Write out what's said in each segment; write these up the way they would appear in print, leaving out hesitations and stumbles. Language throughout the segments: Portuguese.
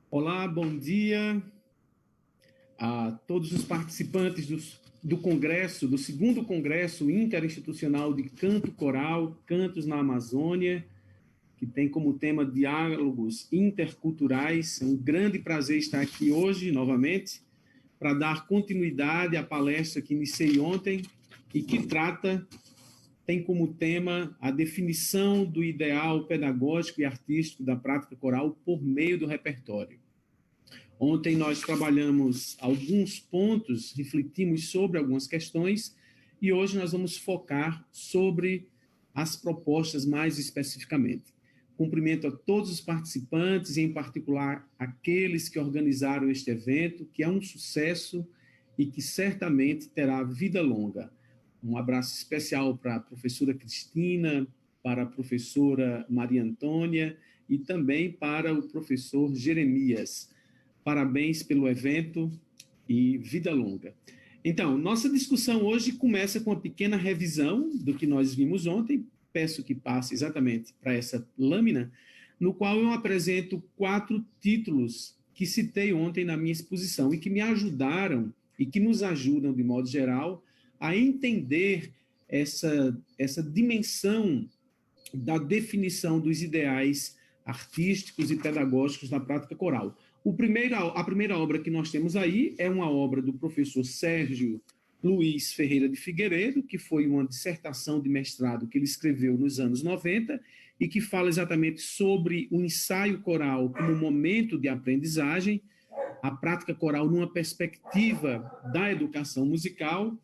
Olá, bom dia a todos os participantes do Congresso, do segundo Congresso Interinstitucional de Canto Coral, Cantos na Amazônia, que tem como tema Diálogos Interculturais. É um grande prazer estar aqui hoje, novamente, para dar continuidade à palestra que iniciei ontem e que tem como tema a definição do ideal pedagógico e artístico da prática coral por meio do repertório. Ontem nós trabalhamos alguns pontos, refletimos sobre algumas questões e hoje nós vamos focar sobre as propostas mais especificamente. Cumprimento a todos os participantes, e em particular aqueles que organizaram este evento, que é um sucesso e que certamente terá vida longa. Um abraço especial para a professora Cristina, para a professora Maria Antônia e também para o professor Jeremias. Parabéns pelo evento e vida longa. Então, nossa discussão hoje começa com uma pequena revisão do que nós vimos ontem. Peço que passe exatamente para essa lâmina, no qual eu apresento 4 títulos que citei ontem na minha exposição e que me ajudaram e que nos ajudam, de modo geral, a entender essa dimensão da definição dos ideais artísticos e pedagógicos da prática coral. A primeira obra que nós temos aí é uma obra do professor Sérgio Luiz Ferreira de Figueiredo, que foi uma dissertação de mestrado que ele escreveu nos anos 90 e que fala exatamente sobre o ensaio coral como momento de aprendizagem, a prática coral numa perspectiva da educação musical.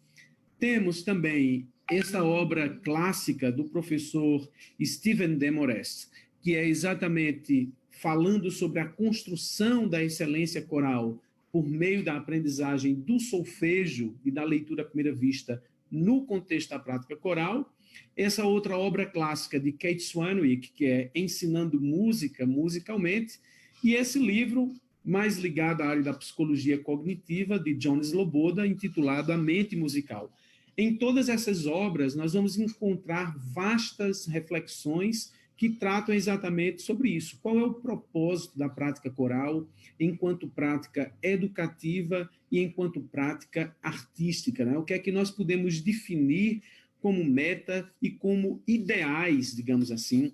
Temos também essa obra clássica do professor Steven de Moraes, que é exatamente falando sobre a construção da excelência coral por meio da aprendizagem do solfejo e da leitura à primeira vista no contexto da prática coral. Essa outra obra clássica de Kate Swanwick, que é Ensinando Música musicalmente, e esse livro mais ligado à área da psicologia cognitiva, de John Sloboda, intitulado A Mente Musical. Em todas essas obras, nós vamos encontrar vastas reflexões que tratam exatamente sobre isso. Qual é o propósito da prática coral enquanto prática educativa e enquanto prática artística, né? O que é que nós podemos definir como meta e como ideais, digamos assim,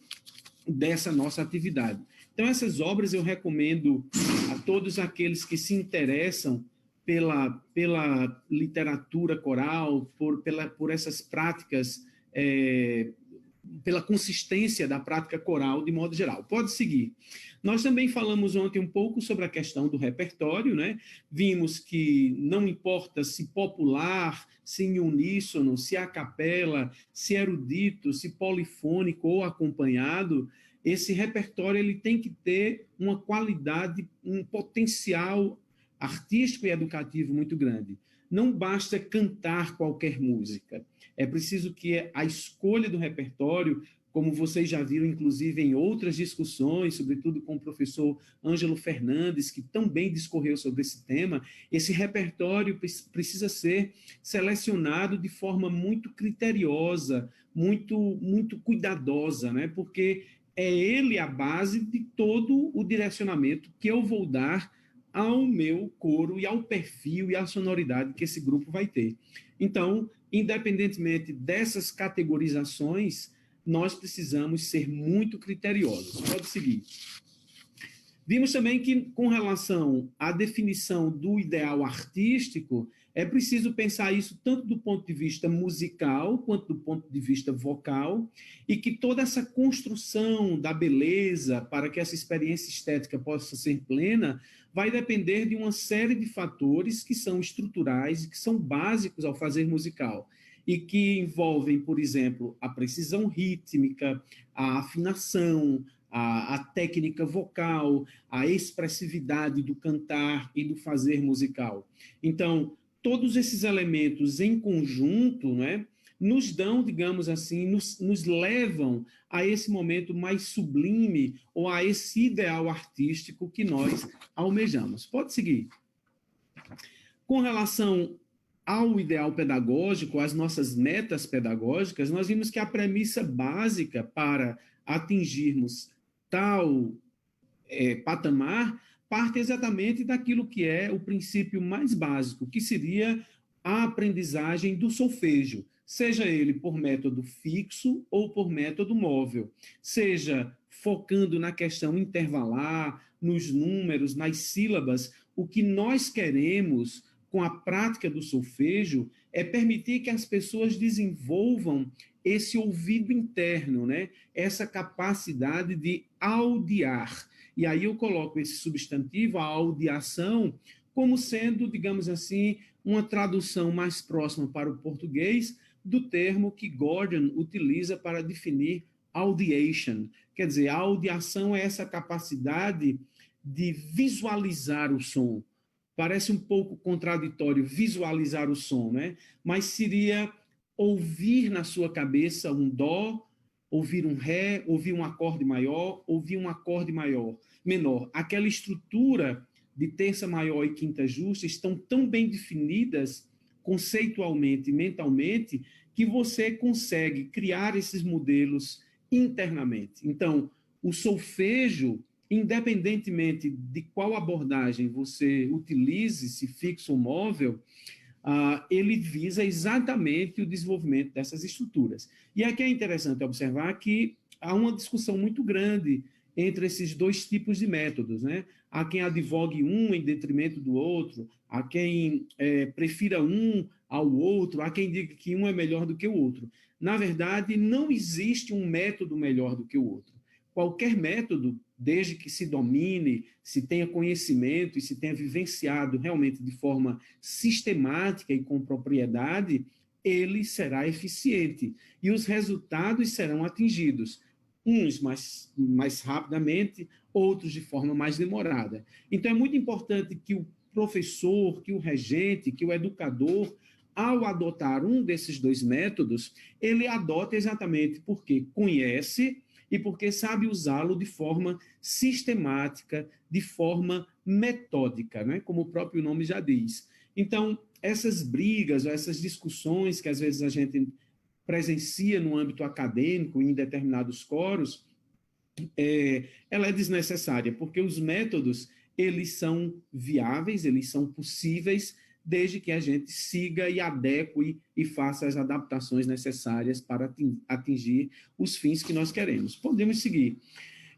dessa nossa atividade. Então, essas obras eu recomendo a todos aqueles que se interessam pela literatura coral, por essas práticas, pela consistência da prática coral de modo geral. Pode seguir. Nós também falamos ontem um pouco sobre a questão do repertório, né? Vimos que não importa se popular, se em uníssono, se a capela, se erudito, se polifônico ou acompanhado, esse repertório ele tem que ter uma qualidade, um potencial artístico e educativo muito grande. Não basta cantar qualquer música. É preciso que a escolha do repertório, como vocês já viram, inclusive, em outras discussões, sobretudo com o professor Ângelo Fernandes, que também discorreu sobre esse tema, esse repertório precisa ser selecionado de forma muito criteriosa, muito cuidadosa, né? Porque é ele a base de todo o direcionamento que eu vou dar ao meu coro e ao perfil e à sonoridade que esse grupo vai ter. Então, independentemente dessas categorizações, nós precisamos ser muito criteriosos. Pode seguir. Vimos também que, com relação à definição do ideal artístico, é preciso pensar isso tanto do ponto de vista musical quanto do ponto de vista vocal, e que toda essa construção da beleza para que essa experiência estética possa ser plena vai depender de uma série de fatores que são estruturais e que são básicos ao fazer musical, e que envolvem, por exemplo, a precisão rítmica, a afinação, a técnica vocal, a expressividade do cantar e do fazer musical. Então, todos esses elementos em conjunto, né, nos dão, digamos assim, nos levam a esse momento mais sublime ou a esse ideal artístico que nós almejamos. Pode seguir. Com relação ao ideal pedagógico, às nossas metas pedagógicas, nós vimos que a premissa básica para atingirmos tal patamar parte exatamente daquilo que é o princípio mais básico, que seria a aprendizagem do solfejo, seja ele por método fixo ou por método móvel, seja focando na questão intervalar, nos números, nas sílabas. O que nós queremos com a prática do solfejo é permitir que as pessoas desenvolvam esse ouvido interno, né? Essa capacidade de audiar. E aí eu coloco esse substantivo, a audiação, como sendo, digamos assim, uma tradução mais próxima para o português do termo que Gordon utiliza para definir audiation. Quer dizer, a audiação é essa capacidade de visualizar o som. Parece um pouco contraditório visualizar o som, né? Mas seria ouvir na sua cabeça um dó, ouvir um ré, ouvir um acorde maior, ouvir um acorde menor. Aquela estrutura de terça maior e quinta justa estão tão bem definidas conceitualmente e mentalmente que você consegue criar esses modelos internamente. Então, o solfejo, independentemente de qual abordagem você utilize, se fixo ou móvel, ele visa exatamente o desenvolvimento dessas estruturas. E aqui é interessante observar que há uma discussão muito grande entre esses dois tipos de métodos, né? Há quem advogue um em detrimento do outro, há quem prefira um ao outro, há quem diga que um é melhor do que o outro. Na verdade, não existe um método melhor do que o outro. Qualquer método, desde que se domine, se tenha conhecimento e se tenha vivenciado realmente de forma sistemática e com propriedade, ele será eficiente e os resultados serão atingidos. Uns mais rapidamente, outros de forma mais demorada. Então, é muito importante que o professor, que o regente, que o educador, ao adotar um desses dois métodos, ele adota exatamente porque conhece e porque sabe usá-lo de forma sistemática, de forma metódica, né? Como o próprio nome já diz. Então, essas brigas, essas discussões que às vezes a gente presencia no âmbito acadêmico, em determinados coros, ela é desnecessária, porque os métodos, eles são viáveis, eles são possíveis, desde que a gente siga e adeque e faça as adaptações necessárias para atingir os fins que nós queremos. Podemos seguir.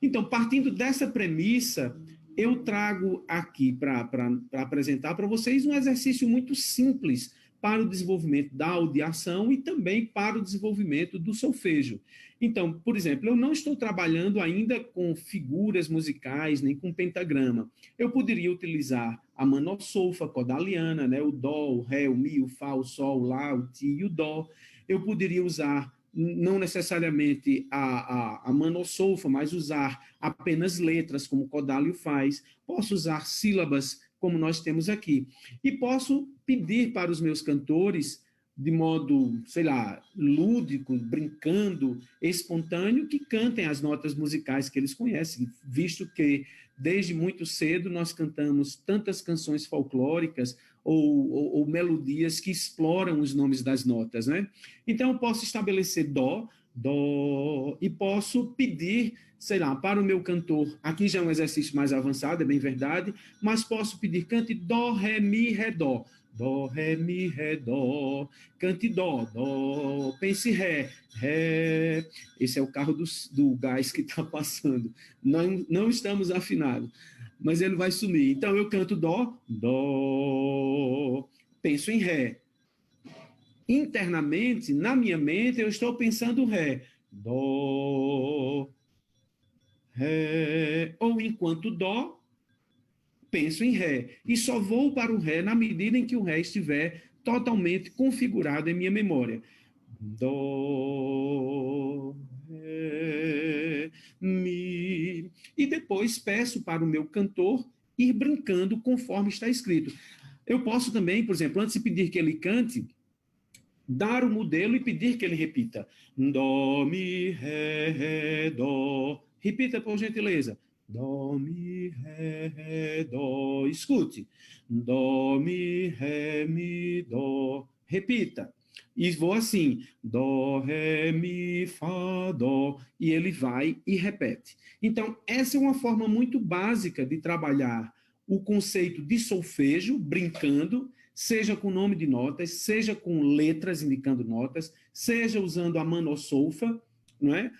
Então, partindo dessa premissa, eu trago aqui para apresentar para vocês um exercício muito simples para o desenvolvimento da audiação e também para o desenvolvimento do solfejo. Então, por exemplo, eu não estou trabalhando ainda com figuras musicais, nem com pentagrama. Eu poderia utilizar a manossolfa codaliana, né? O dó, o ré, o mi, o fá, o sol, o lá, o ti e o dó. Eu poderia usar não necessariamente a manossolfa, mas usar apenas letras, como o Kodály faz. Posso usar sílabas, como nós temos aqui. E posso pedir para os meus cantores, de modo, sei lá, lúdico, brincando, espontâneo, que cantem as notas musicais que eles conhecem, visto que, desde muito cedo, nós cantamos tantas canções folclóricas ou melodias que exploram os nomes das notas, né? Então, eu posso estabelecer dó, dó, e posso pedir, sei lá, para o meu cantor, aqui já é um exercício mais avançado, é bem verdade, mas posso pedir, cante dó, ré, mi, ré, dó. Dó, ré, mi, ré, dó. Cante dó, dó. Pense ré, ré. Esse é o carro do gás que está passando. Não estamos afinados, mas ele vai sumir. Então, eu canto dó, dó. Penso em ré. Internamente, na minha mente, eu estou pensando ré. Dó, ré. Ou enquanto dó, penso em ré. E só vou para o ré na medida em que o ré estiver totalmente configurado em minha memória. Dó, ré, mi. E depois peço para o meu cantor ir brincando conforme está escrito. Eu posso também, por exemplo, antes de pedir que ele cante, dar o modelo e pedir que ele repita. Dó, mi, ré, ré, dó. Repita, por gentileza. Dó, mi, ré, ré, dó. Escute. Dó, mi, ré, mi, dó. Repita. E vou assim. Dó, ré, mi, fá, dó. E ele vai e repete. Então, essa é uma forma muito básica de trabalhar o conceito de solfejo, brincando, seja com nome de notas, seja com letras indicando notas, seja usando a manossolfa, não é?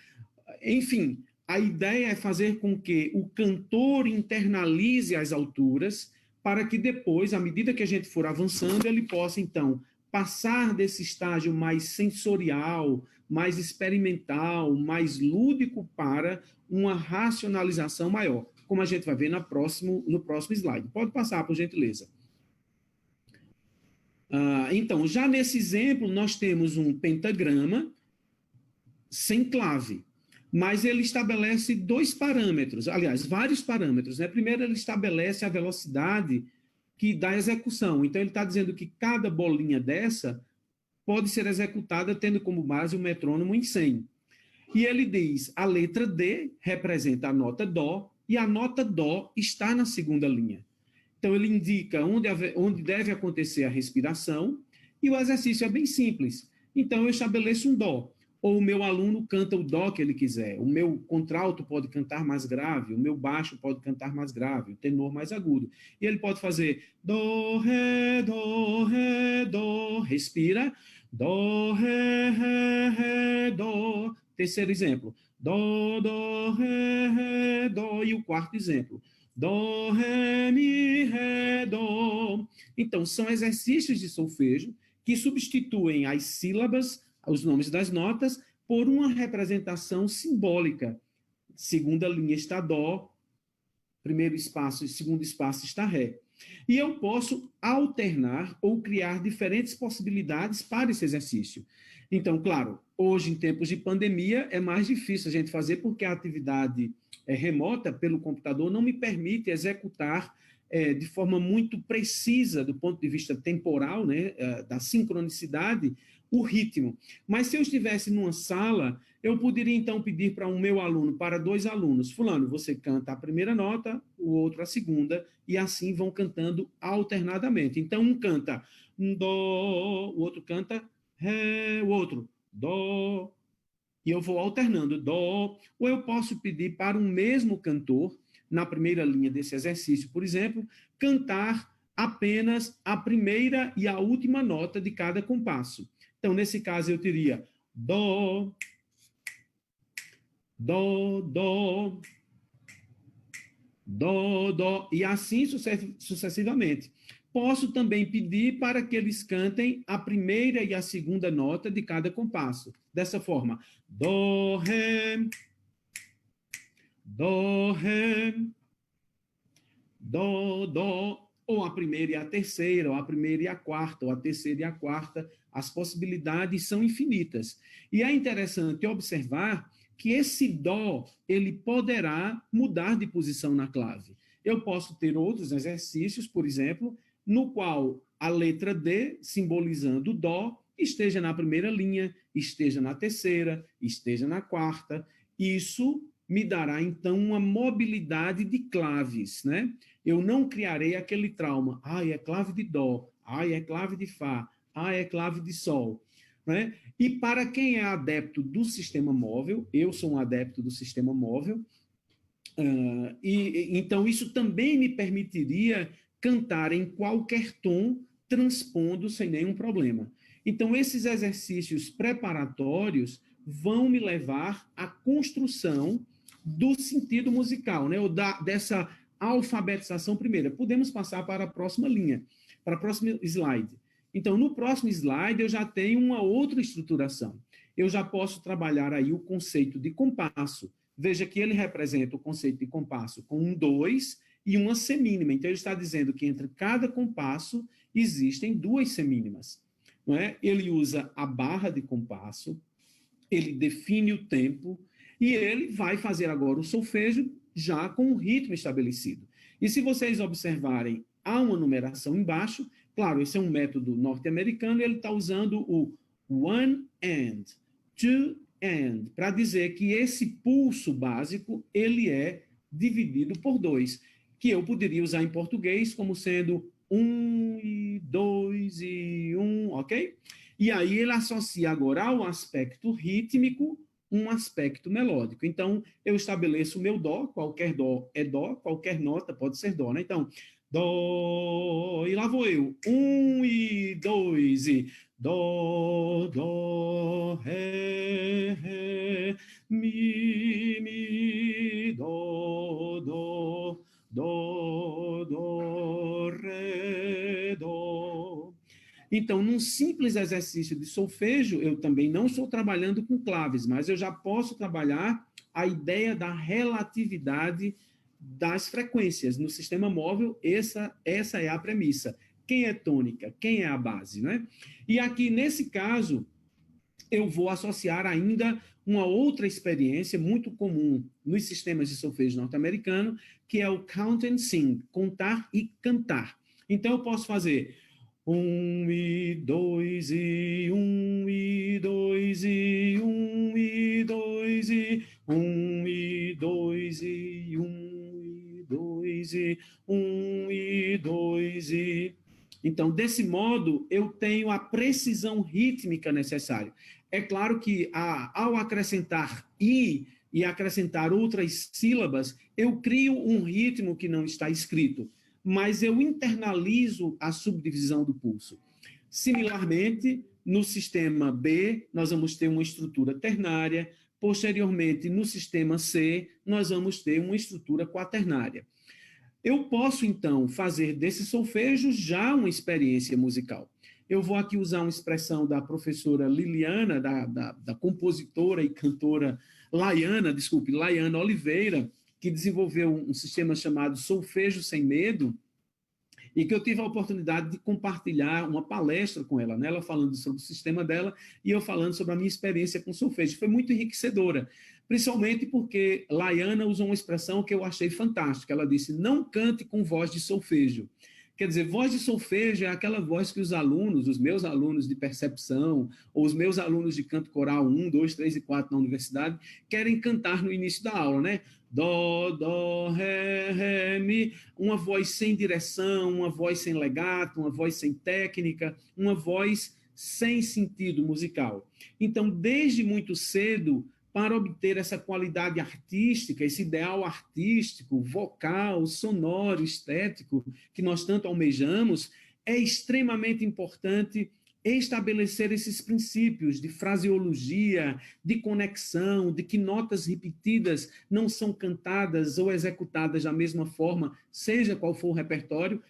Enfim, a ideia é fazer com que o cantor internalize as alturas para que depois, à medida que a gente for avançando, ele possa, então, passar desse estágio mais sensorial, mais experimental, mais lúdico para uma racionalização maior, como a gente vai ver no próximo slide. Pode passar, por gentileza. Então, já nesse exemplo, nós temos um pentagrama sem clave, mas ele estabelece dois parâmetros, aliás, vários parâmetros, né? Primeiro, ele estabelece a velocidade que dá execução. Então, ele está dizendo que cada bolinha dessa pode ser executada tendo como base o metrônomo em 100. E ele diz, a letra D representa a nota Dó, e a nota Dó está na segunda linha. Então, ele indica onde deve acontecer a respiração, e o exercício é bem simples. Então, eu estabeleço um dó, ou o meu aluno canta o dó que ele quiser, o meu contralto pode cantar mais grave, o meu baixo pode cantar mais grave, o tenor mais agudo. E ele pode fazer dó, ré, dó, respira, dó, ré, dó. Terceiro exemplo, dó, ré, dó. E o quarto exemplo, dó, ré, mi, ré, dó. Então, são exercícios de solfejo que substituem as sílabas, os nomes das notas, por uma representação simbólica. Segunda linha está dó, primeiro espaço e segundo espaço está ré. E eu posso alternar ou criar diferentes possibilidades para esse exercício. Então, claro, hoje, em tempos de pandemia, é mais difícil a gente fazer porque a atividade remota pelo computador não me permite executar de forma muito precisa, do ponto de vista temporal, né, da sincronicidade, o ritmo. Mas se eu estivesse numa sala, eu poderia então pedir para um meu aluno, para dois alunos, fulano, você canta a primeira nota, o outro a segunda, e assim vão cantando alternadamente. Então, um canta dó, o outro canta ré, o outro dó, e eu vou alternando dó, ou eu posso pedir para um mesmo cantor, na primeira linha desse exercício, por exemplo, cantar apenas a primeira e a última nota de cada compasso. Então, nesse caso, eu teria dó, dó, dó, dó, dó, e assim sucessivamente. Posso também pedir para que eles cantem a primeira e a segunda nota de cada compasso. Dessa forma, dó, ré, dó, ré, dó, dó, ou a primeira e a terceira, ou a primeira e a quarta, ou a terceira e a quarta. As possibilidades são infinitas. E é interessante observar que esse dó, ele poderá mudar de posição na clave. Eu posso ter outros exercícios, por exemplo, no qual a letra D, simbolizando o dó, esteja na primeira linha, esteja na terceira, esteja na quarta. Isso me dará, então, uma mobilidade de claves, né? Eu não criarei aquele trauma. É clave de dó, é clave de fá, é clave de sol, né? E para quem é adepto do sistema móvel, eu sou um adepto do sistema móvel, então isso também me permitiria cantar em qualquer tom, transpondo sem nenhum problema. Então, esses exercícios preparatórios vão me levar à construção do sentido musical, né? Ou dessa alfabetização primeira. Podemos passar para a próxima linha, para a próxima slide. Então, no próximo slide, eu já tenho uma outra estruturação. Eu já posso trabalhar aí o conceito de compasso. Veja que ele representa o conceito de compasso com um 2 e uma semínima. Então, ele está dizendo que entre cada compasso existem duas semínimas. Não é? Ele usa a barra de compasso, ele define o tempo e ele vai fazer agora o solfejo já com o ritmo estabelecido. E se vocês observarem, há uma numeração embaixo. Claro, esse é um método norte-americano e ele está usando o one and, two and, para dizer que esse pulso básico ele é dividido por 2, que eu poderia usar em português como sendo 1 e 2 e 1, ok? E aí ele associa agora ao aspecto rítmico um aspecto melódico. Então, eu estabeleço o meu dó, qualquer dó é dó, qualquer nota pode ser dó, né? Então, dó, e lá vou eu, 1 e 2 e dó, dó, ré, ré, mi, dó, dó, dó, dó, ré, dó. Então, num simples exercício de solfejo, eu também não estou trabalhando com claves, mas eu já posso trabalhar a ideia da relatividade das frequências. No sistema móvel, essa é a premissa. Quem é tônica? Quem é a base, né? E aqui, nesse caso, eu vou associar ainda uma outra experiência muito comum nos sistemas de solfejo norte-americano, que é o count and sing, contar e cantar. Então, eu posso fazer 1 e 2 e 1 e 2 e 1 e 2 e 1 e 2 e 1 e 2 e 1 e 2 e... Então, desse modo, eu tenho a precisão rítmica necessária. É claro que ao acrescentar e acrescentar outras sílabas, eu crio um ritmo que não está escrito, mas eu internalizo a subdivisão do pulso. Similarmente, no sistema B, nós vamos ter uma estrutura ternária, posteriormente, no sistema C, nós vamos ter uma estrutura quaternária. Eu posso, então, fazer desse solfejo já uma experiência musical. Eu vou aqui usar uma expressão da professora Liliana, da compositora e cantora Laiana Oliveira, que desenvolveu um sistema chamado Solfejo Sem Medo, e que eu tive a oportunidade de compartilhar uma palestra com ela, né? Ela falando sobre o sistema dela e eu falando sobre a minha experiência com solfejo. Foi muito enriquecedora, principalmente porque Laiana usou uma expressão que eu achei fantástica. Ela disse, não cante com voz de solfejo. Quer dizer, voz de solfejo é aquela voz que os alunos, os meus alunos de percepção, ou os meus alunos de canto coral 1, 2, 3 e 4 na universidade, querem cantar no início da aula, né? Dó, dó, ré, ré, mi. Uma voz sem direção, uma voz sem legato, uma voz sem técnica, uma voz sem sentido musical. Então, desde muito cedo, para obter essa qualidade artística, esse ideal artístico, vocal, sonoro, estético, que nós tanto almejamos, é extremamente importante estabelecer esses princípios de fraseologia, de conexão, de que notas repetidas não são cantadas ou executadas da mesma forma, seja qual for o repertório,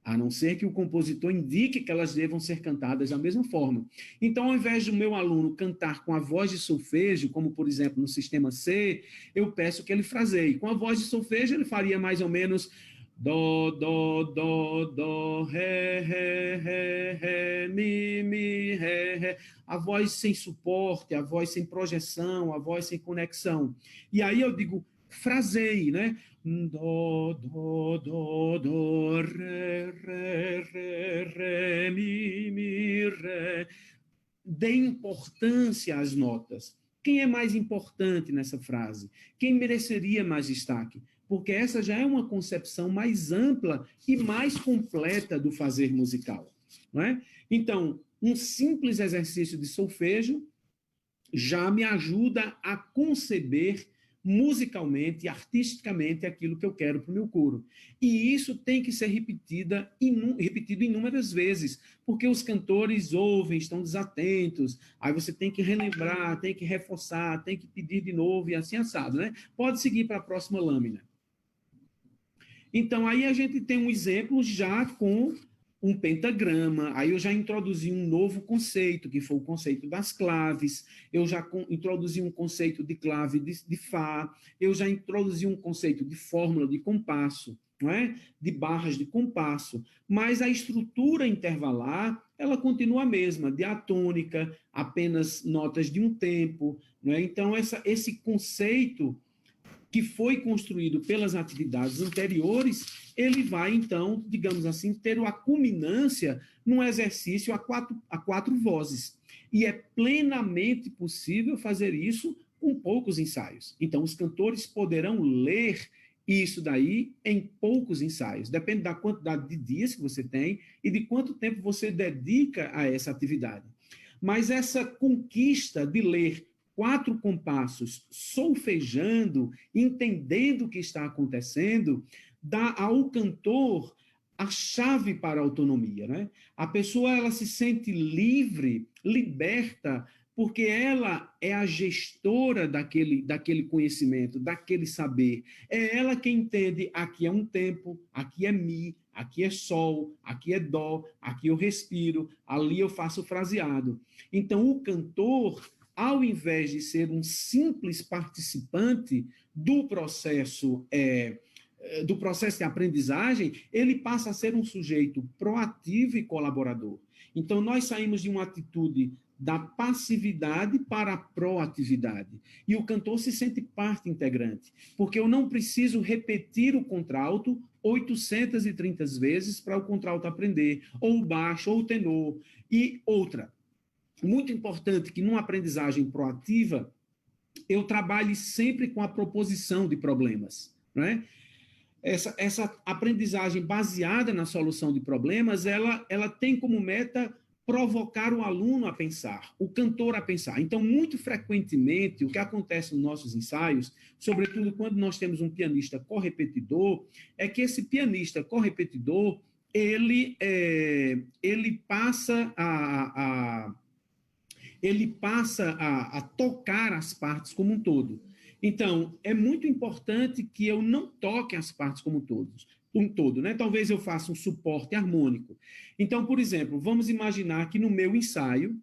a não ser que o compositor indique que elas devam ser cantadas da mesma forma. Então, ao invés do meu aluno cantar com a voz de solfejo, como, por exemplo, no sistema C, eu peço que ele fraseie. Com a voz de solfejo, ele faria mais ou menos dó, dó, dó, dó, ré, ré, ré, ré, mi, ré, ré. A voz sem suporte, a voz sem projeção, a voz sem conexão. E aí eu digo, fraseie, né? Dó, dó, dó, dó, ré, ré, ré, ré, mi, ré. Dê importância às notas. Quem é mais importante nessa frase? Quem mereceria mais destaque? Porque essa já é uma concepção mais ampla e mais completa do fazer musical, não é? Então, um simples exercício de solfejo já me ajuda a conceber musicalmente e artisticamente aquilo que eu quero para o meu coro. E isso tem que ser repetido inúmeras vezes, porque os cantores ouvem, estão desatentos, aí você tem que relembrar, tem que reforçar, tem que pedir de novo e assim assado, né? Pode seguir para a próxima lâmina. Então, aí a gente tem um exemplo já com um pentagrama, aí eu já introduzi um novo conceito, que foi o conceito das claves, eu já introduzi um conceito de clave de Fá, eu já introduzi um conceito de fórmula de compasso, não é? De barras de compasso, mas a estrutura intervalar, ela continua a mesma, diatônica, apenas notas de um tempo, não é? Então, esse conceito que foi construído pelas atividades anteriores, ele vai, então, digamos assim, ter a culminância num exercício a quatro vozes. E é plenamente possível fazer isso com poucos ensaios. Então, os cantores poderão ler isso daí em poucos ensaios. Depende da quantidade de dias que você tem e de quanto tempo você dedica a essa atividade. Mas essa conquista de ler 4 compassos solfejando, entendendo o que está acontecendo, dá ao cantor a chave para a autonomia, né? A pessoa ela se sente livre, liberta, porque ela é a gestora daquele conhecimento, daquele saber. É ela quem entende, aqui é um tempo, aqui é mi, aqui é sol, aqui é dó, aqui eu respiro, ali eu faço fraseado. Então, o cantor, ao invés de ser um simples participante do processo de aprendizagem, ele passa a ser um sujeito proativo e colaborador. Então, nós saímos de uma atitude da passividade para a proatividade. E o cantor se sente parte integrante, porque eu não preciso repetir o contralto 830 vezes para o contralto aprender, ou o baixo, ou o tenor. E outra, muito importante que numa aprendizagem proativa, eu trabalhe sempre com a proposição de problemas, não é? Essa aprendizagem baseada na solução de problemas, ela tem como meta provocar o aluno a pensar, o cantor a pensar. Então, muito frequentemente, o que acontece nos nossos ensaios, sobretudo quando nós temos um pianista correpetidor, é que esse pianista correpetidor, ele passa a tocar as partes como um todo. Então, é muito importante que eu não toque as partes como um todo, né? Talvez eu faça um suporte harmônico. Então, por exemplo, vamos imaginar que no meu ensaio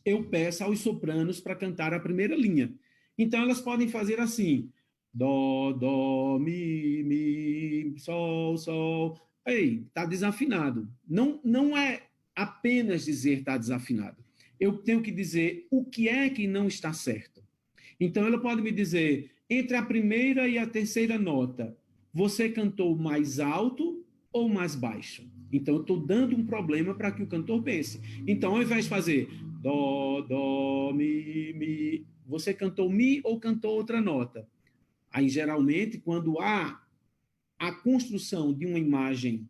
eu peça aos sopranos para cantar a primeira linha. Então, elas podem fazer assim: dó, dó, mi, sol, sol. Ei, está desafinado. Não, não é apenas dizer está desafinado. Eu tenho que dizer o que é que não está certo. Então, ela pode me dizer, entre a primeira e a terceira nota, você cantou mais alto ou mais baixo? Então, eu estou dando um problema para que o cantor pense. Então, ao invés de fazer dó, dó, mi, você cantou mi ou cantou outra nota? Aí, geralmente, quando há a construção de uma imagem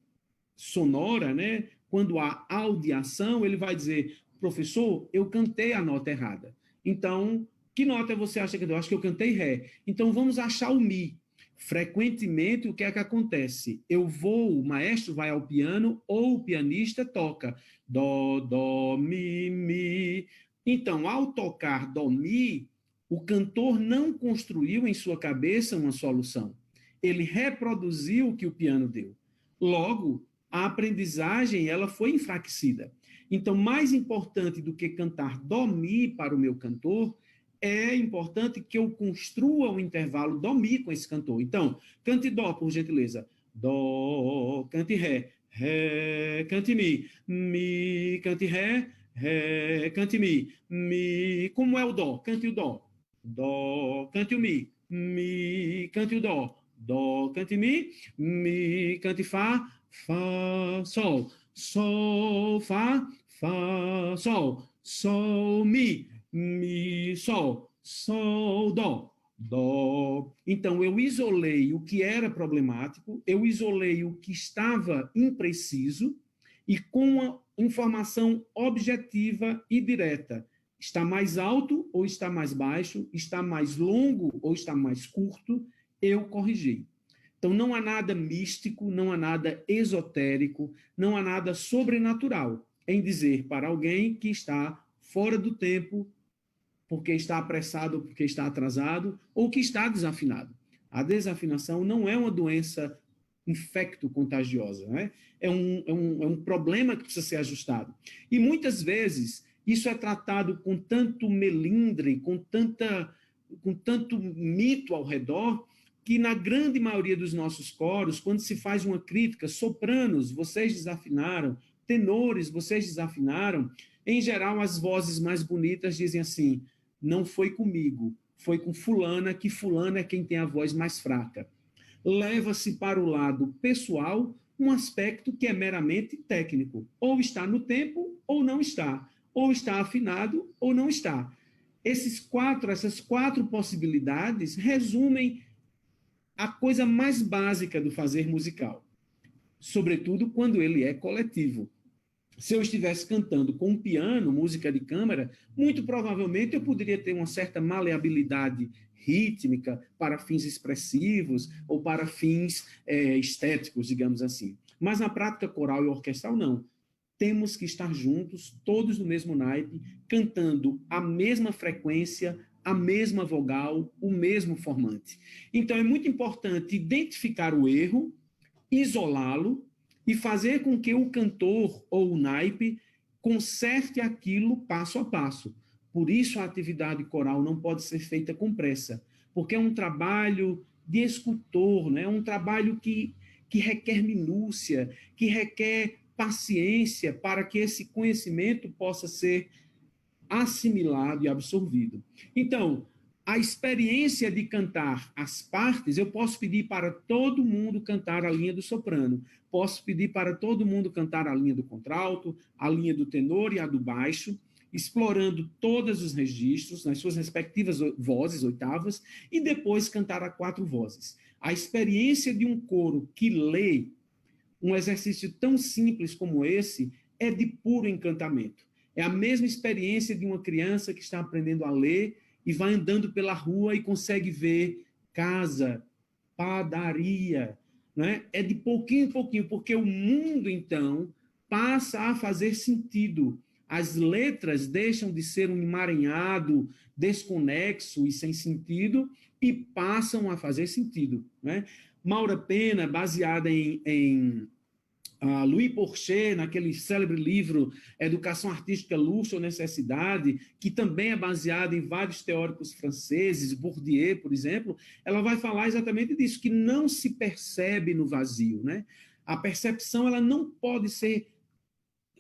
sonora, né? Quando há audiação, ele vai dizer, professor, eu cantei a nota errada. Então, que nota você acha que eu deu? Acho que eu cantei ré. Então, vamos achar o mi. Frequentemente, o que é que acontece? O maestro vai ao piano ou o pianista toca dó, dó, mi. Então, ao tocar dó, mi, o cantor não construiu em sua cabeça uma solução. Ele reproduziu o que o piano deu. Logo, a aprendizagem ela foi enfraquecida. Então, mais importante do que cantar dó mi para o meu cantor, é importante que eu construa um intervalo dó mi com esse cantor. Então, cante dó, por gentileza. Dó, cante ré, cante mi, cante ré, cante mi. Como é o dó? Cante o dó, cante o mi, cante o dó, cante mi, cante fá, sol, fá, sol, mi, sol, dó. Então, eu isolei o que era problemático, eu isolei o que estava impreciso, e com a informação objetiva e direta. Está mais alto ou está mais baixo? Está mais longo ou está mais curto? Eu corrigi. Então, não há nada místico, não há nada esotérico, não há nada sobrenatural em dizer para alguém que está fora do tempo, porque está apressado ou porque está atrasado, ou que está desafinado. A desafinação não é uma doença infecto-contagiosa, né? É um problema que precisa ser ajustado. E muitas vezes isso é tratado com tanto melindre, com tanto mito ao redor, que na grande maioria dos nossos coros, quando se faz uma crítica, sopranos, vocês desafinaram, tenores, vocês desafinaram, em geral as vozes mais bonitas dizem assim, não foi comigo, foi com fulana, que fulana é quem tem a voz mais fraca. Leva-se para o lado pessoal um aspecto que é meramente técnico. Ou está no tempo, ou não está. Ou está afinado, ou não está. Essas quatro possibilidades resumem a coisa mais básica do fazer musical, sobretudo quando ele é coletivo. Se eu estivesse cantando com um piano, música de câmara, muito provavelmente eu poderia ter uma certa maleabilidade rítmica para fins expressivos ou para fins estéticos, digamos assim. Mas na prática coral e orquestral, não. Temos que estar juntos, todos no mesmo naipe, cantando a mesma frequência, a mesma vogal, o mesmo formante. Então é muito importante identificar o erro, isolá-lo e fazer com que o cantor ou o naipe conserte aquilo passo a passo. Por isso a atividade coral não pode ser feita com pressa, porque é um trabalho de escultor, né? É um trabalho que requer minúcia, que requer paciência para que esse conhecimento possa ser assimilado e absorvido. Então, a experiência de cantar as partes, eu posso pedir para todo mundo cantar a linha do soprano, posso pedir para todo mundo cantar a linha do contralto, a linha do tenor e a do baixo, explorando todos os registros nas suas respectivas vozes, oitavas, e depois cantar a quatro vozes. A experiência de um coro que lê um exercício tão simples como esse é de puro encantamento. É a mesma experiência de uma criança que está aprendendo a ler e vai andando pela rua e consegue ver casa, padaria, né? É de pouquinho em pouquinho, porque o mundo, então, passa a fazer sentido. As letras deixam de ser um emaranhado, desconexo e sem sentido e passam a fazer sentido, né? Maura Pena, baseada em Louis Porcher, naquele célebre livro Educação Artística, Luxo ou Necessidade, que também é baseado em vários teóricos franceses, Bourdieu, por exemplo, ela vai falar exatamente disso, que não se percebe no vazio, né? A percepção, ela não pode ser,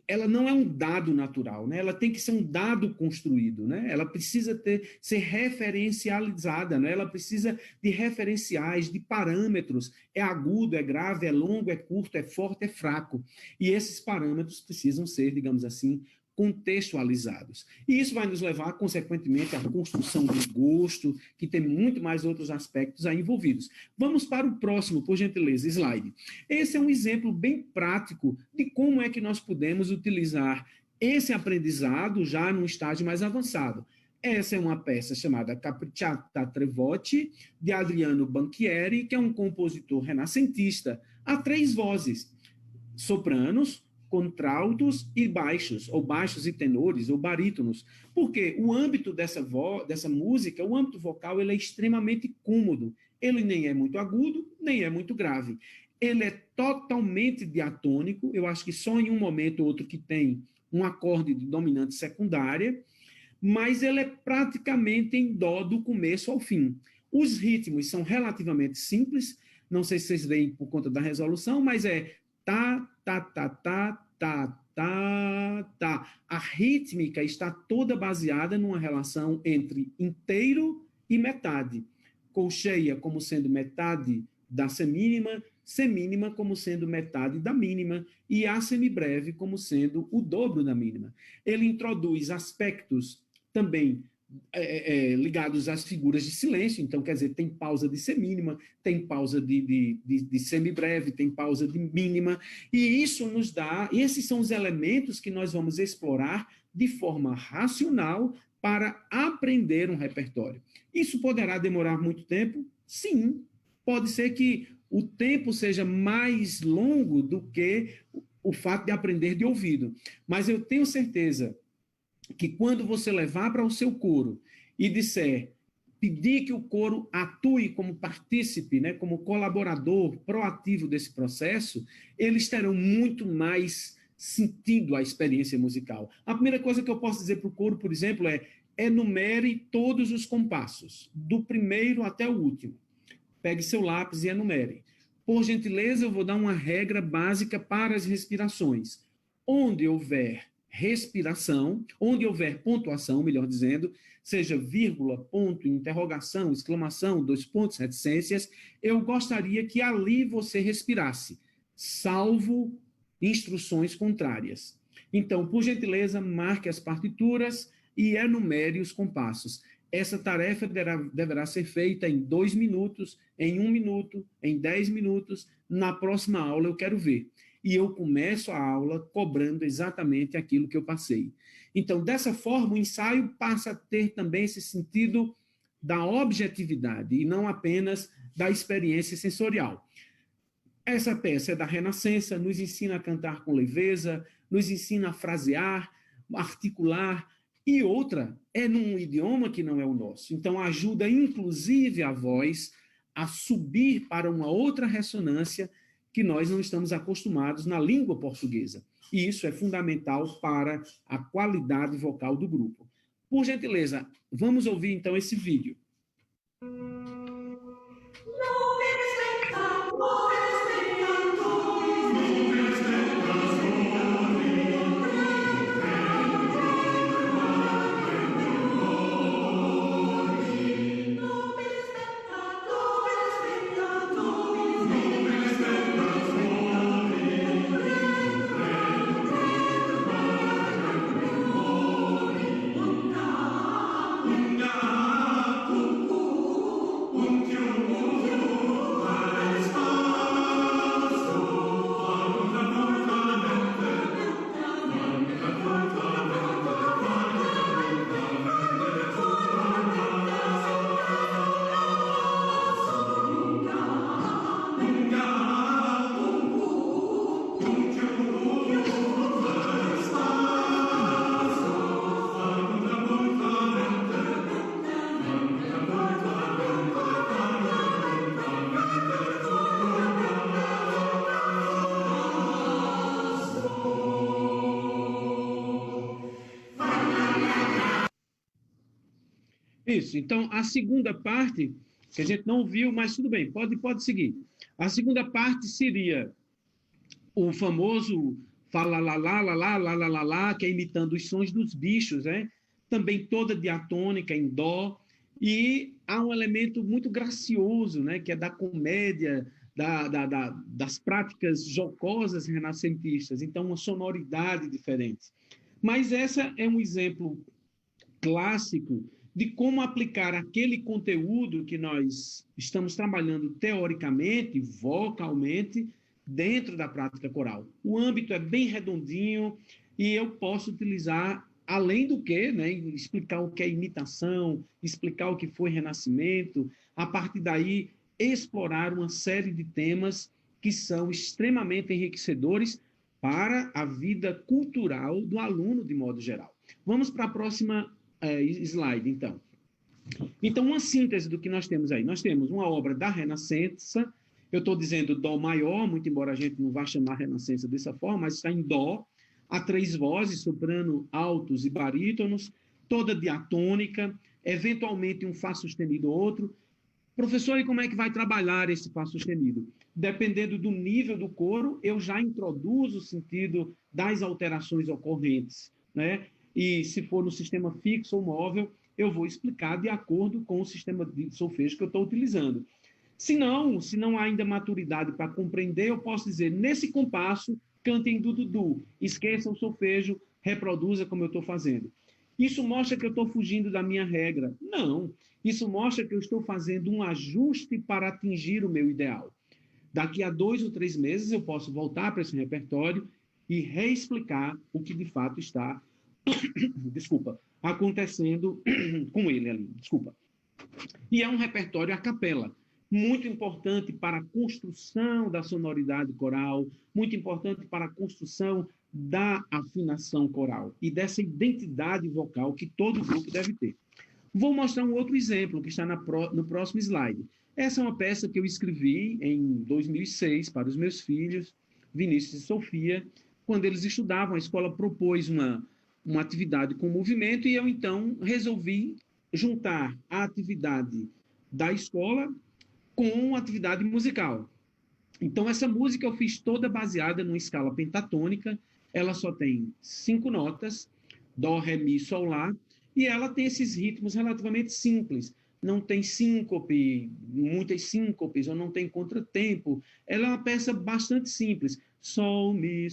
ela não é um dado natural, né? Ela tem que ser um dado construído, né? Ela precisa ser referencializada, né? Ela precisa de referenciais, de parâmetros. É agudo, é grave, é longo, é curto, é forte, é fraco. E esses parâmetros precisam ser, digamos assim, contextualizados. E isso vai nos levar, consequentemente, à construção do gosto, que tem muito mais outros aspectos aí envolvidos. Vamos para o próximo, por gentileza, slide. Esse é um exemplo bem prático de como é que nós podemos utilizar esse aprendizado já num estágio mais avançado. Essa é uma peça chamada Capricciata Trevotti, de Adriano Banchieri, que é um compositor renascentista, a 3 vozes, sopranos, contraltos e baixos, ou baixos e tenores, ou barítonos, porque o âmbito dessa música, o âmbito vocal, ele é extremamente cômodo, ele nem é muito agudo, nem é muito grave. Ele é totalmente diatônico, eu acho que só em um momento ou outro que tem um acorde de dominante secundária, mas ele é praticamente em dó do começo ao fim. Os ritmos são relativamente simples, não sei se vocês veem por conta da resolução, mas é tá, tá, tá, tá, tá, tá, tá. A rítmica está toda baseada numa relação entre inteiro e metade. Colcheia como sendo metade da semínima, semínima como sendo metade da mínima e a semibreve como sendo o dobro da mínima. Ele introduz aspectos também ligados às figuras de silêncio, então, quer dizer, tem pausa de semínima, tem pausa de semibreve, tem pausa de mínima, e isso nos dá, esses são os elementos que nós vamos explorar de forma racional para aprender um repertório. Isso poderá demorar muito tempo? Sim, pode ser que o tempo seja mais longo do que o fato de aprender de ouvido, mas eu tenho certeza que quando você levar para o seu coro e disser, pedir que o coro atue como partícipe, né, como colaborador proativo desse processo, eles terão muito mais sentido à experiência musical. A primeira coisa que eu posso dizer para o coro, por exemplo, é enumere todos os compassos, do primeiro até o último. Pegue seu lápis e enumere. Por gentileza, eu vou dar uma regra básica para as respirações. Onde houver respiração, onde houver pontuação, melhor dizendo, seja vírgula, ponto, interrogação, exclamação, 2 pontos, reticências, eu gostaria que ali você respirasse, salvo instruções contrárias. Então, por gentileza, marque as partituras e enumere os compassos. Essa tarefa deverá ser feita em 2 minutos, em 1 minuto, em 10 minutos. Na próxima aula eu quero ver. E eu começo a aula cobrando exatamente aquilo que eu passei. Então, dessa forma, o ensaio passa a ter também esse sentido da objetividade e não apenas da experiência sensorial. Essa peça é da Renascença, nos ensina a cantar com leveza, nos ensina a frasear, articular, e outra é num idioma que não é o nosso. Então, ajuda inclusive a voz a subir para uma outra ressonância que nós não estamos acostumados na língua portuguesa. E isso é fundamental para a qualidade vocal do grupo. Por gentileza, vamos ouvir então esse vídeo. Isso, então a segunda parte, que a gente não viu, mas tudo bem, pode seguir. A segunda parte seria o famoso fala lá, lá, lá, lá, lá, lá, lá, lá, que é imitando os sons dos bichos, né? Também toda diatônica em dó, e há um elemento muito gracioso, né? Que é da comédia, das práticas jocosas renascentistas, então uma sonoridade diferente. Mas essa é um exemplo clássico de como aplicar aquele conteúdo que nós estamos trabalhando teoricamente, vocalmente, dentro da prática coral. O âmbito é bem redondinho e eu posso utilizar, além do que, né, explicar o que é imitação, explicar o que foi renascimento, a partir daí explorar uma série de temas que são extremamente enriquecedores para a vida cultural do aluno de modo geral. Vamos para a próxima slide, então. Então, uma síntese do que nós temos aí. Nós temos uma obra da Renascença, eu estou dizendo dó maior, muito embora a gente não vá chamar Renascença dessa forma, mas está em dó, há 3 vozes, soprano, altos e barítonos, toda diatônica, eventualmente um Fá sustenido ou outro. Professor, e como é que vai trabalhar esse Fá sustenido? Dependendo do nível do coro, eu já introduzo o sentido das alterações ocorrentes, né? E se for no sistema fixo ou móvel, eu vou explicar de acordo com o sistema de solfejo que eu estou utilizando. Se não há ainda maturidade para compreender, eu posso dizer, nesse compasso, cantem du-du-du, esqueça o solfejo, reproduza como eu estou fazendo. Isso mostra que eu estou fugindo da minha regra? Não. Isso mostra que eu estou fazendo um ajuste para atingir o meu ideal. Daqui a 2 ou 3 meses eu posso voltar para esse repertório e reexplicar o que de fato está acontecendo com ele ali. E é um repertório a capela, muito importante para a construção da sonoridade coral, muito importante para a construção da afinação coral e dessa identidade vocal que todo grupo deve ter. Vou mostrar um outro exemplo que está no próximo slide. Essa é uma peça que eu escrevi em 2006 para os meus filhos, Vinícius e Sofia, quando eles estudavam. A escola propôs uma atividade com movimento e eu, então, resolvi juntar a atividade da escola com atividade musical. Então, essa música eu fiz toda baseada numa escala pentatônica, ela só tem 5 notas, dó, ré, mi, sol, lá, e ela tem esses ritmos relativamente simples, não tem síncope, muitas síncopes, ou não tem contratempo, ela é uma peça bastante simples, sol, mi,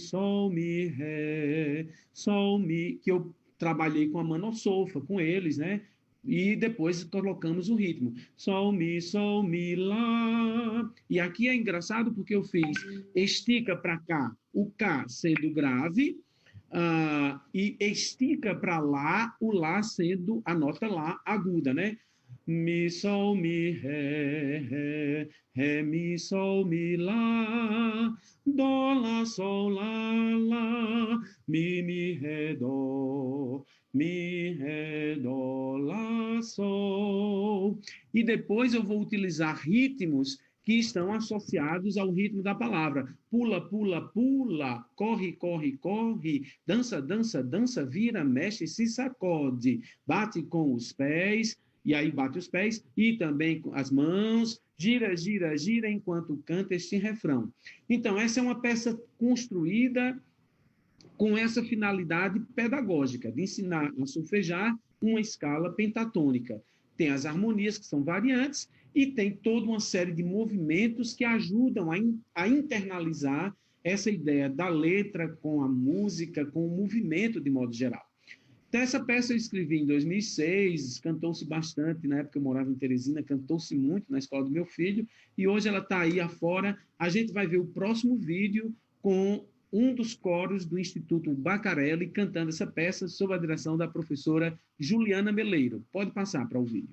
ré, sol, mi, que eu trabalhei com a manossolfa, com eles, né? E depois colocamos o ritmo. Sol, mi, lá. E aqui é engraçado porque eu fiz estica para cá, o K sendo grave, e estica para lá, o Lá sendo a nota Lá aguda, né? Mi, sol, mi, ré, mi, sol, mi, lá, dó, lá, sol, lá, mi, ré, dó, mi, ré, dó, lá, sol. E depois eu vou utilizar ritmos que estão associados ao ritmo da palavra. Pula, pula, pula, corre, corre, corre, dança, dança, dança, vira, mexe, se sacode, bate com os pés, e aí bate os pés, e também com as mãos, gira, gira, gira, enquanto canta este refrão. Então, essa é uma peça construída com essa finalidade pedagógica, de ensinar a solfejar uma escala pentatônica. Tem as harmonias, que são variantes, e tem toda uma série de movimentos que ajudam a internalizar essa ideia da letra com a música, com o movimento de modo geral. Então, essa peça eu escrevi em 2006, cantou-se bastante, na época eu morava em Teresina, cantou-se muito na escola do meu filho, e hoje ela está aí afora. A gente vai ver o próximo vídeo com um dos coros do Instituto Bacarelli cantando essa peça sob a direção da professora Juliana Meleiro. Pode passar para o vídeo.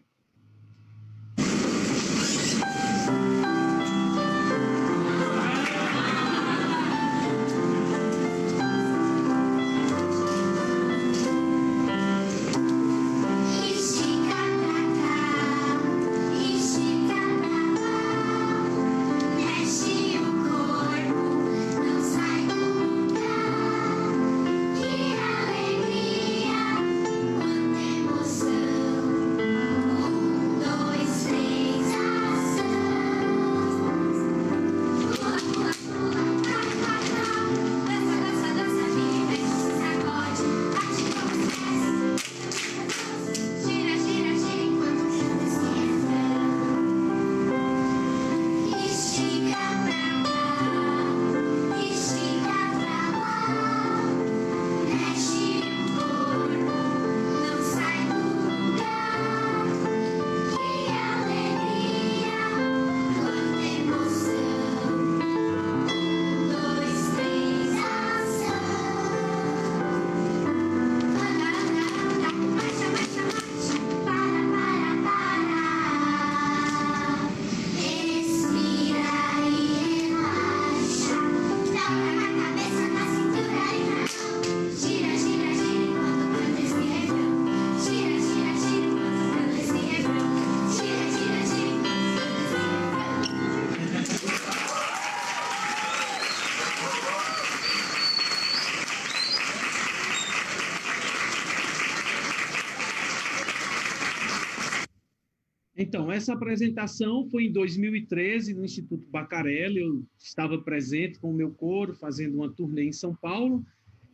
Então, essa apresentação foi em 2013 no Instituto Bacarelli. Eu estava presente com o meu coro, fazendo uma turnê em São Paulo,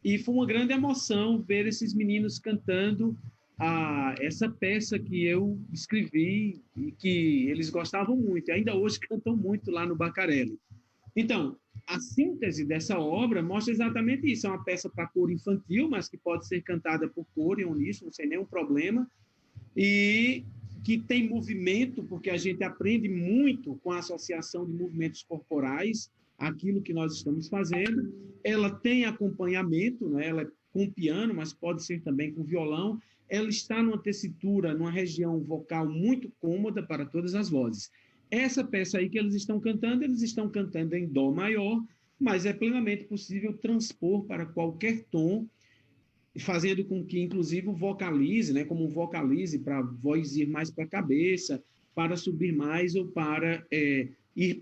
e foi uma grande emoção ver esses meninos cantando essa peça que eu escrevi e que eles gostavam muito, e ainda hoje cantam muito lá no Bacarelli. Então, a síntese dessa obra mostra exatamente isso. É uma peça para coro infantil, mas que pode ser cantada por coro e uníssono, sem nenhum problema, e que tem movimento, porque a gente aprende muito com a associação de movimentos corporais, aquilo que nós estamos fazendo. Ela tem acompanhamento, né? Ela é com piano, mas pode ser também com violão. Ela está numa tessitura, numa região vocal muito cômoda para todas as vozes. Essa peça aí que eles estão cantando em dó maior, mas é plenamente possível transpor para qualquer tom, fazendo com que, inclusive, o vocalize, né, como um vocalize para a voz ir mais para a cabeça, para subir mais ou para ir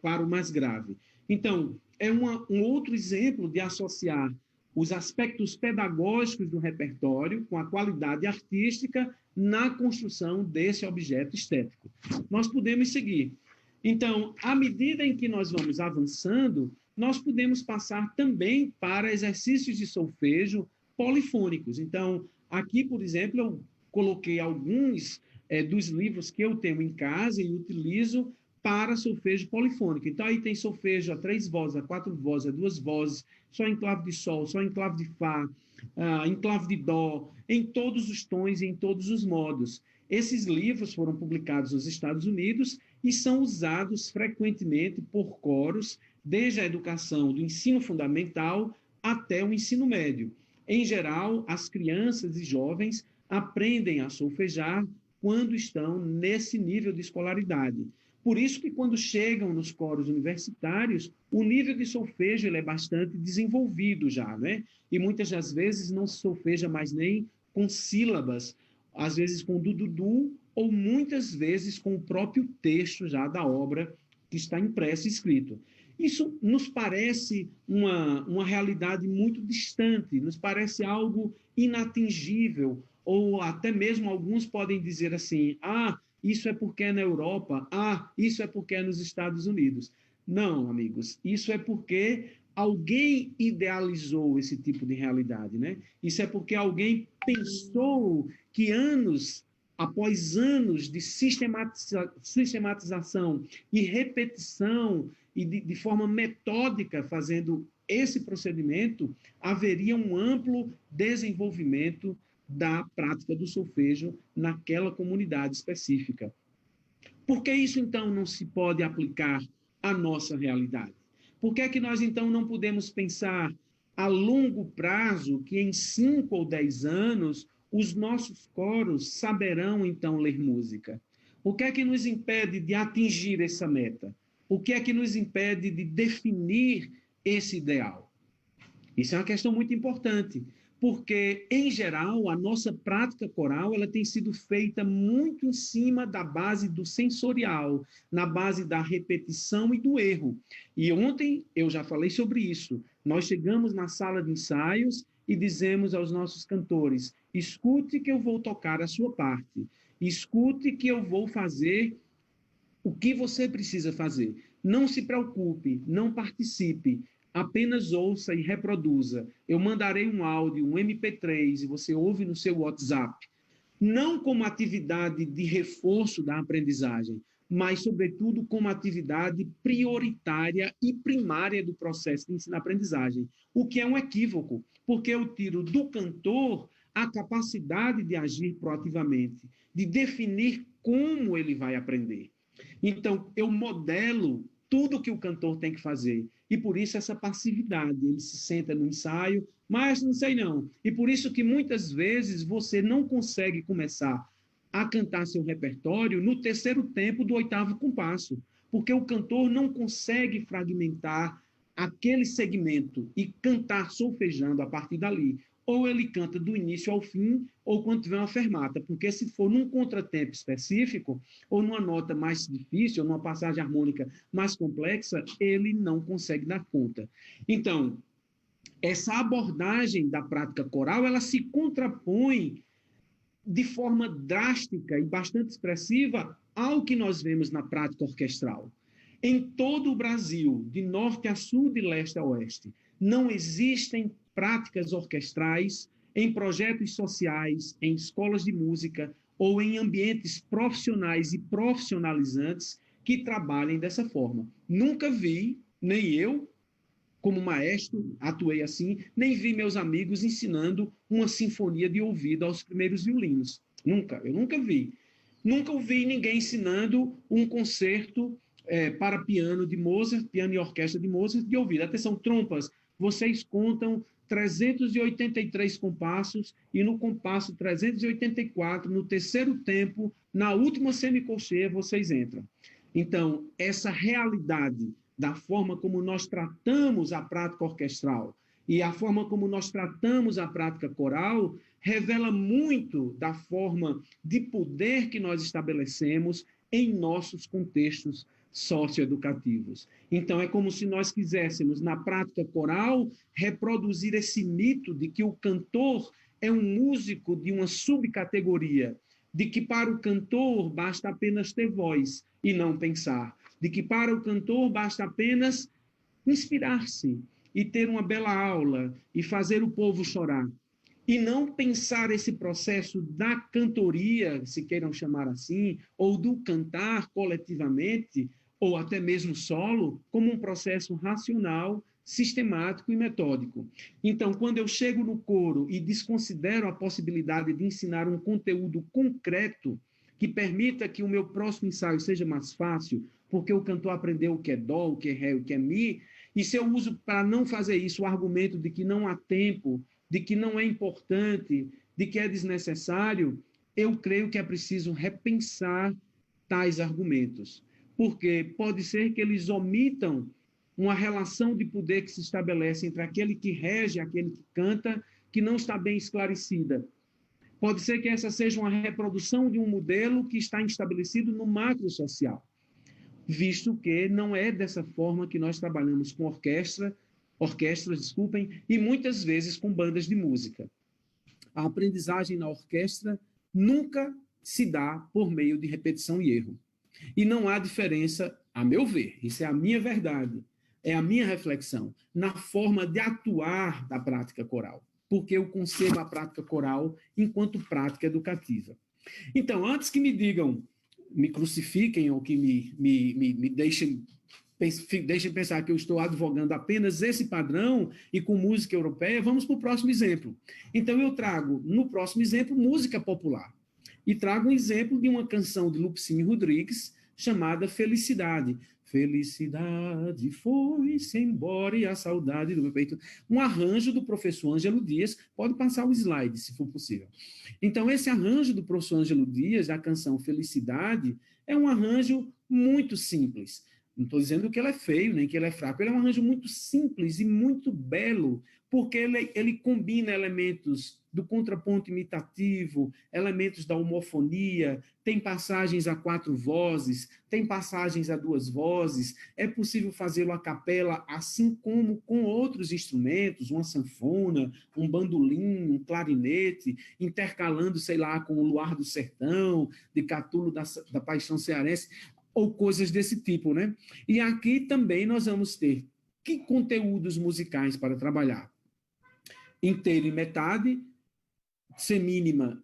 para o mais grave. Então, é um outro exemplo de associar os aspectos pedagógicos do repertório com a qualidade artística na construção desse objeto estético. Nós podemos seguir. Então, à medida em que nós vamos avançando, nós podemos passar também para exercícios de solfejo polifônicos. Então, aqui, por exemplo, eu coloquei alguns dos livros que eu tenho em casa e utilizo para solfejo polifônico. Então, aí tem solfejo a 3 vozes, a 4 vozes, a 2 vozes, só em clave de sol, só em clave de fá, em clave de dó, em todos os tons e em todos os modos. Esses livros foram publicados nos Estados Unidos e são usados frequentemente por coros, desde a educação do ensino fundamental até o ensino médio. Em geral, as crianças e jovens aprendem a solfejar quando estão nesse nível de escolaridade. Por isso que quando chegam nos coros universitários, o nível de solfejo ele é bastante desenvolvido já, né? E muitas das vezes não se solfeja mais nem com sílabas, às vezes com du-du-du, ou muitas vezes com o próprio texto já da obra que está impresso e escrito. Isso nos parece uma realidade muito distante, nos parece algo inatingível, ou até mesmo alguns podem dizer assim: isso é porque é na Europa, isso é porque é nos Estados Unidos. Não, amigos, isso é porque alguém idealizou esse tipo de realidade, né? Isso é porque alguém pensou que anos após anos de sistematização e repetição e de forma metódica fazendo esse procedimento, haveria um amplo desenvolvimento da prática do solfejo naquela comunidade específica. Por que isso, então, não se pode aplicar à nossa realidade? Por que é que nós, então, não podemos pensar a longo prazo que em 5 ou 10 anos os nossos coros saberão, então, ler música? O que é que nos impede de atingir essa meta? O que é que nos impede de definir esse ideal? Isso é uma questão muito importante, porque, em geral, a nossa prática coral ela tem sido feita muito em cima da base do sensorial, na base da repetição e do erro. E ontem eu já falei sobre isso. Nós chegamos na sala de ensaios e dizemos aos nossos cantores: escute que eu vou tocar a sua parte, escute que eu vou fazer o que você precisa fazer. Não se preocupe, não participe, apenas ouça e reproduza. Eu mandarei um áudio, um MP3, e você ouve no seu WhatsApp. Não como atividade de reforço da aprendizagem, mas, sobretudo, como atividade prioritária e primária do processo de ensino-aprendizagem, o que é um equívoco, porque eu tiro do cantor a capacidade de agir proativamente, de definir como ele vai aprender. Então, eu modelo tudo que o cantor tem que fazer. E por isso essa passividade. Ele se senta no ensaio, mas não sei não. E por isso que muitas vezes você não consegue começar a cantar seu repertório no terceiro tempo do 8º compasso, porque o cantor não consegue fragmentar aquele segmento e cantar solfejando a partir dali. Ou ele canta do início ao fim, ou quando tiver uma fermata, porque se for num contratempo específico, ou numa nota mais difícil, ou numa passagem harmônica mais complexa, ele não consegue dar conta. Então, essa abordagem da prática coral, ela se contrapõe de forma drástica e bastante expressiva ao que nós vemos na prática orquestral. Em todo o Brasil, de norte a sul, de leste a oeste, não existem práticas orquestrais em projetos sociais, em escolas de música ou em ambientes profissionais e profissionalizantes que trabalhem dessa forma. Nunca vi, nem eu, como maestro, atuei assim, nem vi meus amigos ensinando uma sinfonia de ouvido aos primeiros violinos. Nunca, eu nunca vi. Nunca ouvi ninguém ensinando um concerto para piano de Mozart, piano e orquestra de Mozart, de ouvido. Atenção, trompas, vocês contam 383 compassos e no compasso 384, no terceiro tempo, na última semicolcheia, vocês entram. Então, essa realidade da forma como nós tratamos a prática orquestral e a forma como nós tratamos a prática coral revela muito da forma de poder que nós estabelecemos em nossos contextos socioeducativos. Então, é como se nós quiséssemos, na prática coral, reproduzir esse mito de que o cantor é um músico de uma subcategoria, de que para o cantor basta apenas ter voz e não pensar, de que para o cantor basta apenas inspirar-se e ter uma bela aula e fazer o povo chorar. E não pensar esse processo da cantoria, se queiram chamar assim, ou do cantar coletivamente, ou até mesmo solo, como um processo racional, sistemático e metódico. Então, quando eu chego no coro e desconsidero a possibilidade de ensinar um conteúdo concreto que permita que o meu próximo ensaio seja mais fácil, porque o cantor aprendeu o que é dó, o que é ré, o que é mi, e se eu uso para não fazer isso o argumento de que não há tempo, de que não é importante, de que é desnecessário, eu creio que é preciso repensar tais argumentos, porque pode ser que eles omitam uma relação de poder que se estabelece entre aquele que rege e aquele que canta, que não está bem esclarecida. Pode ser que essa seja uma reprodução de um modelo que está estabelecido no macro social, visto que não é dessa forma que nós trabalhamos com orquestras, desculpem, e muitas vezes com bandas de música. A aprendizagem na orquestra nunca se dá por meio de repetição e erro. E não há diferença, a meu ver, isso é a minha verdade, é a minha reflexão, na forma de atuar da prática coral, porque eu concebo a prática coral enquanto prática educativa. Então, antes que me digam, me crucifiquem ou que me deixem pensar que eu estou advogando apenas esse padrão e com música europeia, vamos para o próximo exemplo. Então, eu trago, no próximo exemplo, música popular. E trago um exemplo de uma canção de Lupicínio Rodrigues, chamada Felicidade. Felicidade foi-se embora e a saudade do meu peito. Um arranjo do professor Ângelo Dias. Pode passar o slide, se for possível. Então, esse arranjo do professor Ângelo Dias, da canção Felicidade, é um arranjo muito simples. Não estou dizendo que ele é feio, nem que ele é fraco. Ele é um arranjo muito simples e muito belo, porque ele combina elementos do contraponto imitativo, elementos da homofonia, tem passagens a 4 vozes, tem passagens a 2 vozes, é possível fazê-lo a capela, assim como com outros instrumentos, uma sanfona, um bandolim, um clarinete, intercalando, sei lá, com o Luar do Sertão, de Catulo da Paixão Cearense, ou coisas desse tipo, né? E aqui também nós vamos ter que conteúdos musicais para trabalhar? Inteiro e metade, semínima,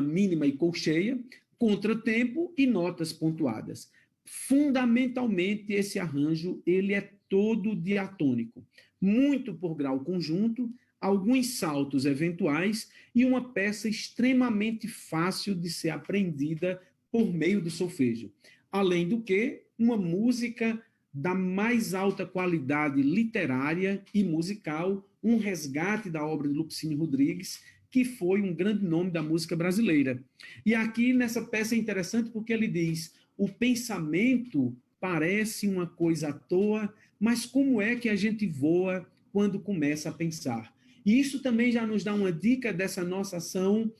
mínima e colcheia, contratempo e notas pontuadas. Fundamentalmente, esse arranjo ele é todo diatônico, muito por grau conjunto, alguns saltos eventuais e uma peça extremamente fácil de ser aprendida por meio do solfejo. Além do que, uma música da mais alta qualidade literária e musical, um resgate da obra de Lupicínio Rodrigues, que foi um grande nome da música brasileira. E aqui nessa peça é interessante porque ele diz: o pensamento parece uma coisa à toa, mas como é que a gente voa quando começa a pensar? E isso também já nos dá uma dica dessa nossa ação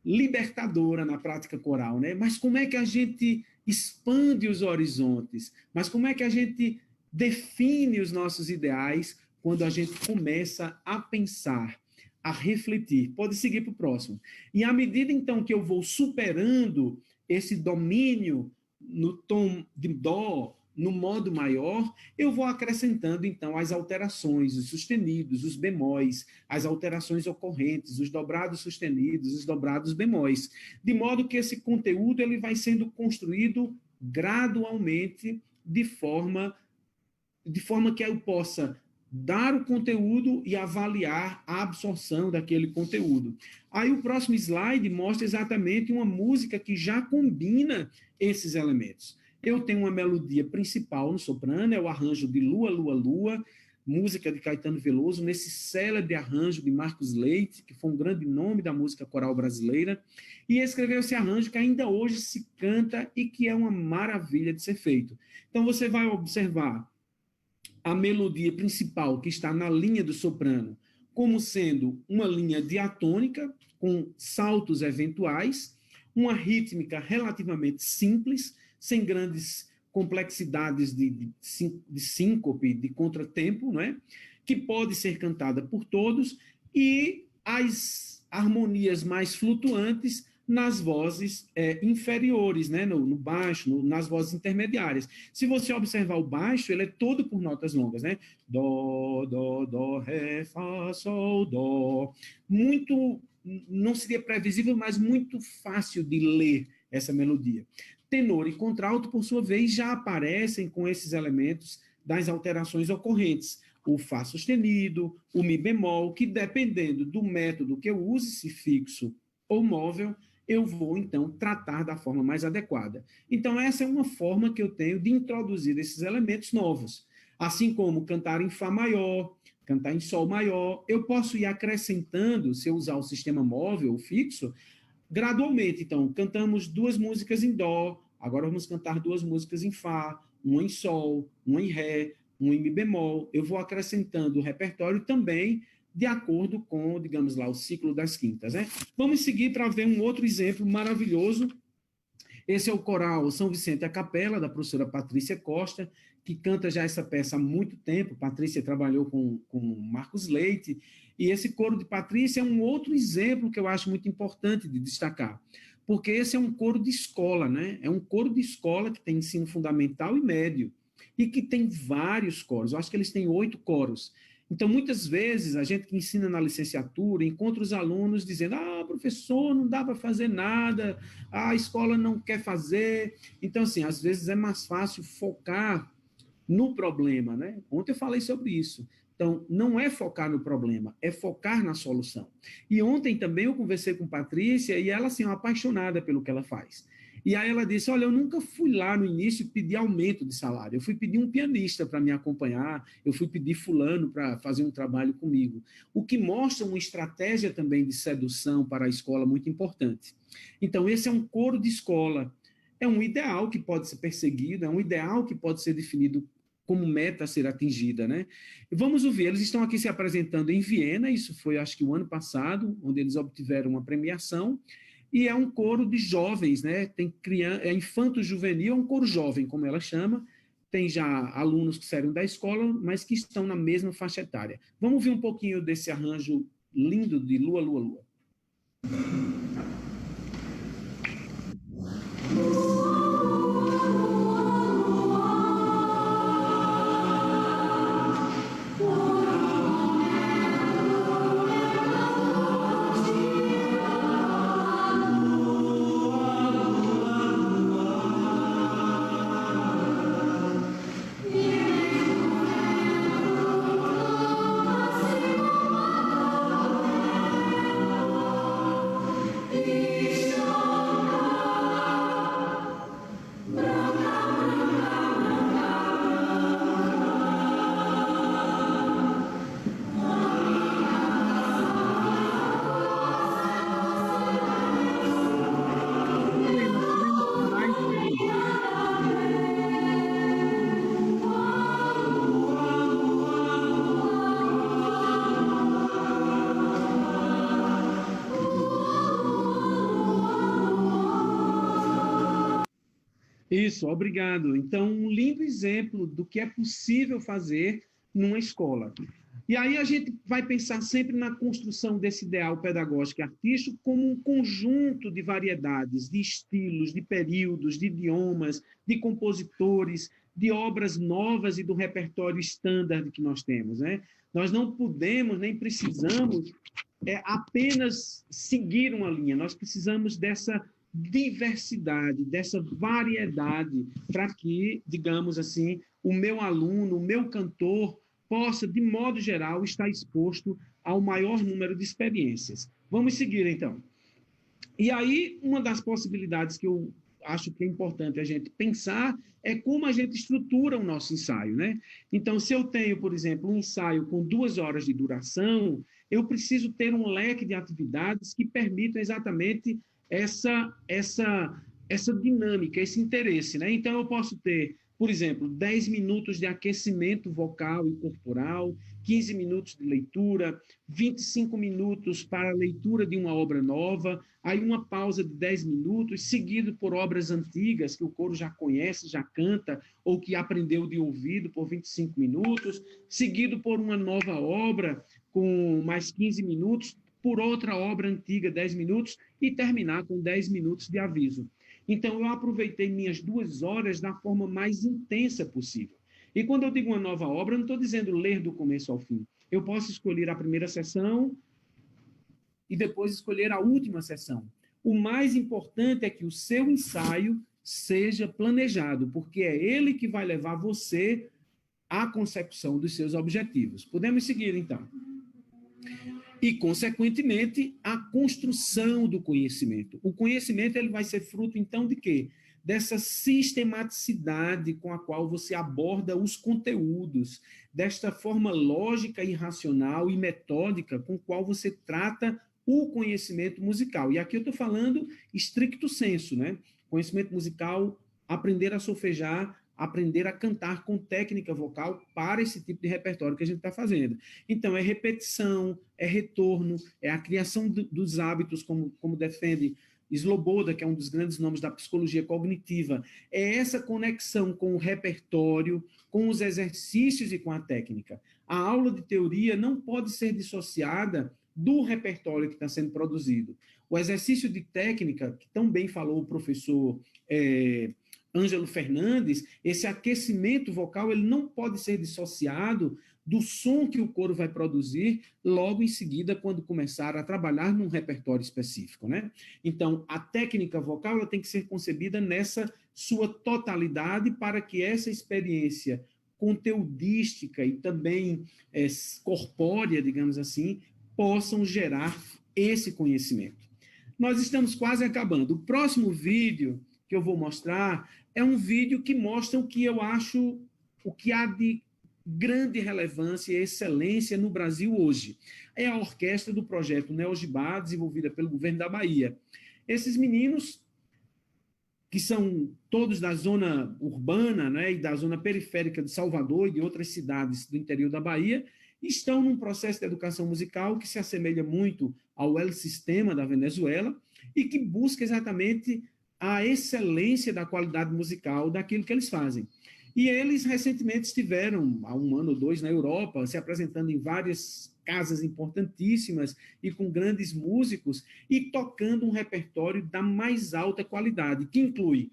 libertadora na prática coral, né? Mas como é que a gente expande os horizontes? Mas como é que a gente define os nossos ideais quando a gente começa a pensar, a refletir. Pode seguir para o próximo. E à medida, então, que eu vou superando esse domínio no tom de dó, no modo maior, eu vou acrescentando, então, as alterações, os sustenidos, os bemóis, as alterações ocorrentes, os dobrados sustenidos, os dobrados bemóis, de modo que esse conteúdo ele vai sendo construído gradualmente de forma que eu possa dar o conteúdo e avaliar a absorção daquele conteúdo. Aí o próximo slide mostra exatamente uma música que já combina esses elementos. Eu tenho uma melodia principal no soprano, é o arranjo de Lua, Lua, Lua, música de Caetano Veloso, nesse célebre arranjo de Marcos Leite, que foi um grande nome da música coral brasileira, e escreveu esse arranjo que ainda hoje se canta e que é uma maravilha de ser feito. Então você vai observar a melodia principal que está na linha do soprano como sendo uma linha diatônica com saltos eventuais, uma rítmica relativamente simples, sem grandes complexidades de síncope, de contratempo, não é? Que pode ser cantada por todos, e as harmonias mais flutuantes nas vozes inferiores, né? no baixo, nas vozes intermediárias. Se você observar o baixo, ele é todo por notas longas, né? Dó, dó, dó, ré, fá, sol, dó. Muito, não seria previsível, mas muito fácil de ler essa melodia. Tenor e contralto, por sua vez, já aparecem com esses elementos das alterações ocorrentes. O Fá sustenido, o Mi bemol, que dependendo do método que eu use, se fixo ou móvel, eu vou, então, tratar da forma mais adequada. Então, essa é uma forma que eu tenho de introduzir esses elementos novos. Assim como cantar em Fá maior, cantar em Sol maior, eu posso ir acrescentando, se eu usar o sistema móvel ou fixo, gradualmente. Então, cantamos 2 músicas em Dó, agora vamos cantar 2 músicas em Fá, uma em Sol, uma em Ré, uma em Mi bemol. Eu vou acrescentando o repertório também de acordo com, digamos lá, o ciclo das quintas, né? Vamos seguir para ver um outro exemplo maravilhoso. Esse é o coral São Vicente a Capela, da professora Patrícia Costa, que canta já essa peça há muito tempo. Patrícia trabalhou com Marcos Leite, e esse coro de Patrícia é um outro exemplo que eu acho muito importante de destacar, porque esse é um coro de escola, né? É um coro de escola que tem ensino fundamental e médio, e que tem vários coros. Eu acho que eles têm 8 coros. Então, muitas vezes, a gente que ensina na licenciatura encontra os alunos dizendo: professor, não dá para fazer nada, a escola não quer fazer. Então, assim, às vezes é mais fácil focar no problema, né? Ontem eu falei sobre isso. Então, não é focar no problema, é focar na solução. E ontem também eu conversei com Patrícia e ela, assim, é uma apaixonada pelo que ela faz. E aí ela disse: olha, eu nunca fui lá no início pedir aumento de salário, eu fui pedir um pianista para me acompanhar, eu fui pedir fulano para fazer um trabalho comigo, o que mostra uma estratégia também de sedução para a escola muito importante. Então, esse é um coro de escola, é um ideal que pode ser perseguido, é um ideal que pode ser definido como meta a ser atingida, né? Vamos ouvir, eles estão aqui se apresentando em Viena, isso foi acho que o ano passado, onde eles obtiveram uma premiação, e é um coro de jovens, né? Tem criança, é infanto-juvenil, é um coro jovem, como ela chama, tem já alunos que saíram da escola, mas que estão na mesma faixa etária. Vamos ver um pouquinho desse arranjo lindo de Lua, Lua, Lua. Isso, obrigado. Então, um lindo exemplo do que é possível fazer numa escola. E aí a gente vai pensar sempre na construção desse ideal pedagógico e artístico como um conjunto de variedades, de estilos, de períodos, de idiomas, de compositores, de obras novas e do repertório standard que nós temos, né? Nós não podemos nem precisamos apenas seguir uma linha, nós precisamos dessa diversidade, dessa variedade, para que, digamos assim, o meu aluno, o meu cantor, possa, de modo geral, estar exposto ao maior número de experiências. Vamos seguir, então. E aí, uma das possibilidades que eu acho que é importante a gente pensar é como a gente estrutura o nosso ensaio, né? Então, se eu tenho, por exemplo, um ensaio com 2 horas de duração, eu preciso ter um leque de atividades que permitam exatamente essa dinâmica, esse interesse, né? Então, eu posso ter, por exemplo, 10 minutos de aquecimento vocal e corporal, 15 minutos de leitura, 25 minutos para a leitura de uma obra nova, aí uma pausa de 10 minutos, seguido por obras antigas que o coro já conhece, já canta, ou que aprendeu de ouvido por 25 minutos, seguido por uma nova obra com mais 15 minutos, por outra obra antiga, 10 minutos, e terminar com 10 minutos de aviso. Então, eu aproveitei minhas 2 horas da forma mais intensa possível. E quando eu digo uma nova obra, eu não estou dizendo ler do começo ao fim. Eu posso escolher a primeira sessão e depois escolher a última sessão. O mais importante é que o seu ensaio seja planejado, porque é ele que vai levar você à consecução dos seus objetivos. Podemos seguir, então. E, consequentemente, a construção do conhecimento. O conhecimento ele vai ser fruto, então, de quê? Dessa sistematicidade com a qual você aborda os conteúdos, desta forma lógica e racional e metódica com qual você trata o conhecimento musical. E aqui eu estou falando stricto sensu, né? Conhecimento musical, aprender a solfejar, aprender a cantar com técnica vocal para esse tipo de repertório que a gente está fazendo. Então, é repetição, é retorno, é a criação dos hábitos, como defende Sloboda, que é um dos grandes nomes da psicologia cognitiva. É essa conexão com o repertório, com os exercícios e com a técnica. A aula de teoria não pode ser dissociada do repertório que está sendo produzido. O exercício de técnica, que tão bem falou o professor Ângelo Fernandes, esse aquecimento vocal ele não pode ser dissociado do som que o coro vai produzir logo em seguida, quando começar a trabalhar num repertório específico, né? Então, a técnica vocal ela tem que ser concebida nessa sua totalidade para que essa experiência conteudística e também corpórea, digamos assim, possam gerar esse conhecimento. Nós estamos quase acabando. O próximo vídeo que eu vou mostrar é um vídeo que mostra o que eu acho, o que há de grande relevância e excelência no Brasil hoje. É a orquestra do projeto Neogibá, desenvolvida pelo governo da Bahia. Esses meninos, que são todos da zona urbana, né, e da zona periférica de Salvador e de outras cidades do interior da Bahia, estão num processo de educação musical que se assemelha muito ao El Sistema da Venezuela e que busca exatamente a excelência da qualidade musical daquilo que eles fazem. E eles recentemente estiveram, há 1 ano ou 2, na Europa, se apresentando em várias casas importantíssimas e com grandes músicos e tocando um repertório da mais alta qualidade, que inclui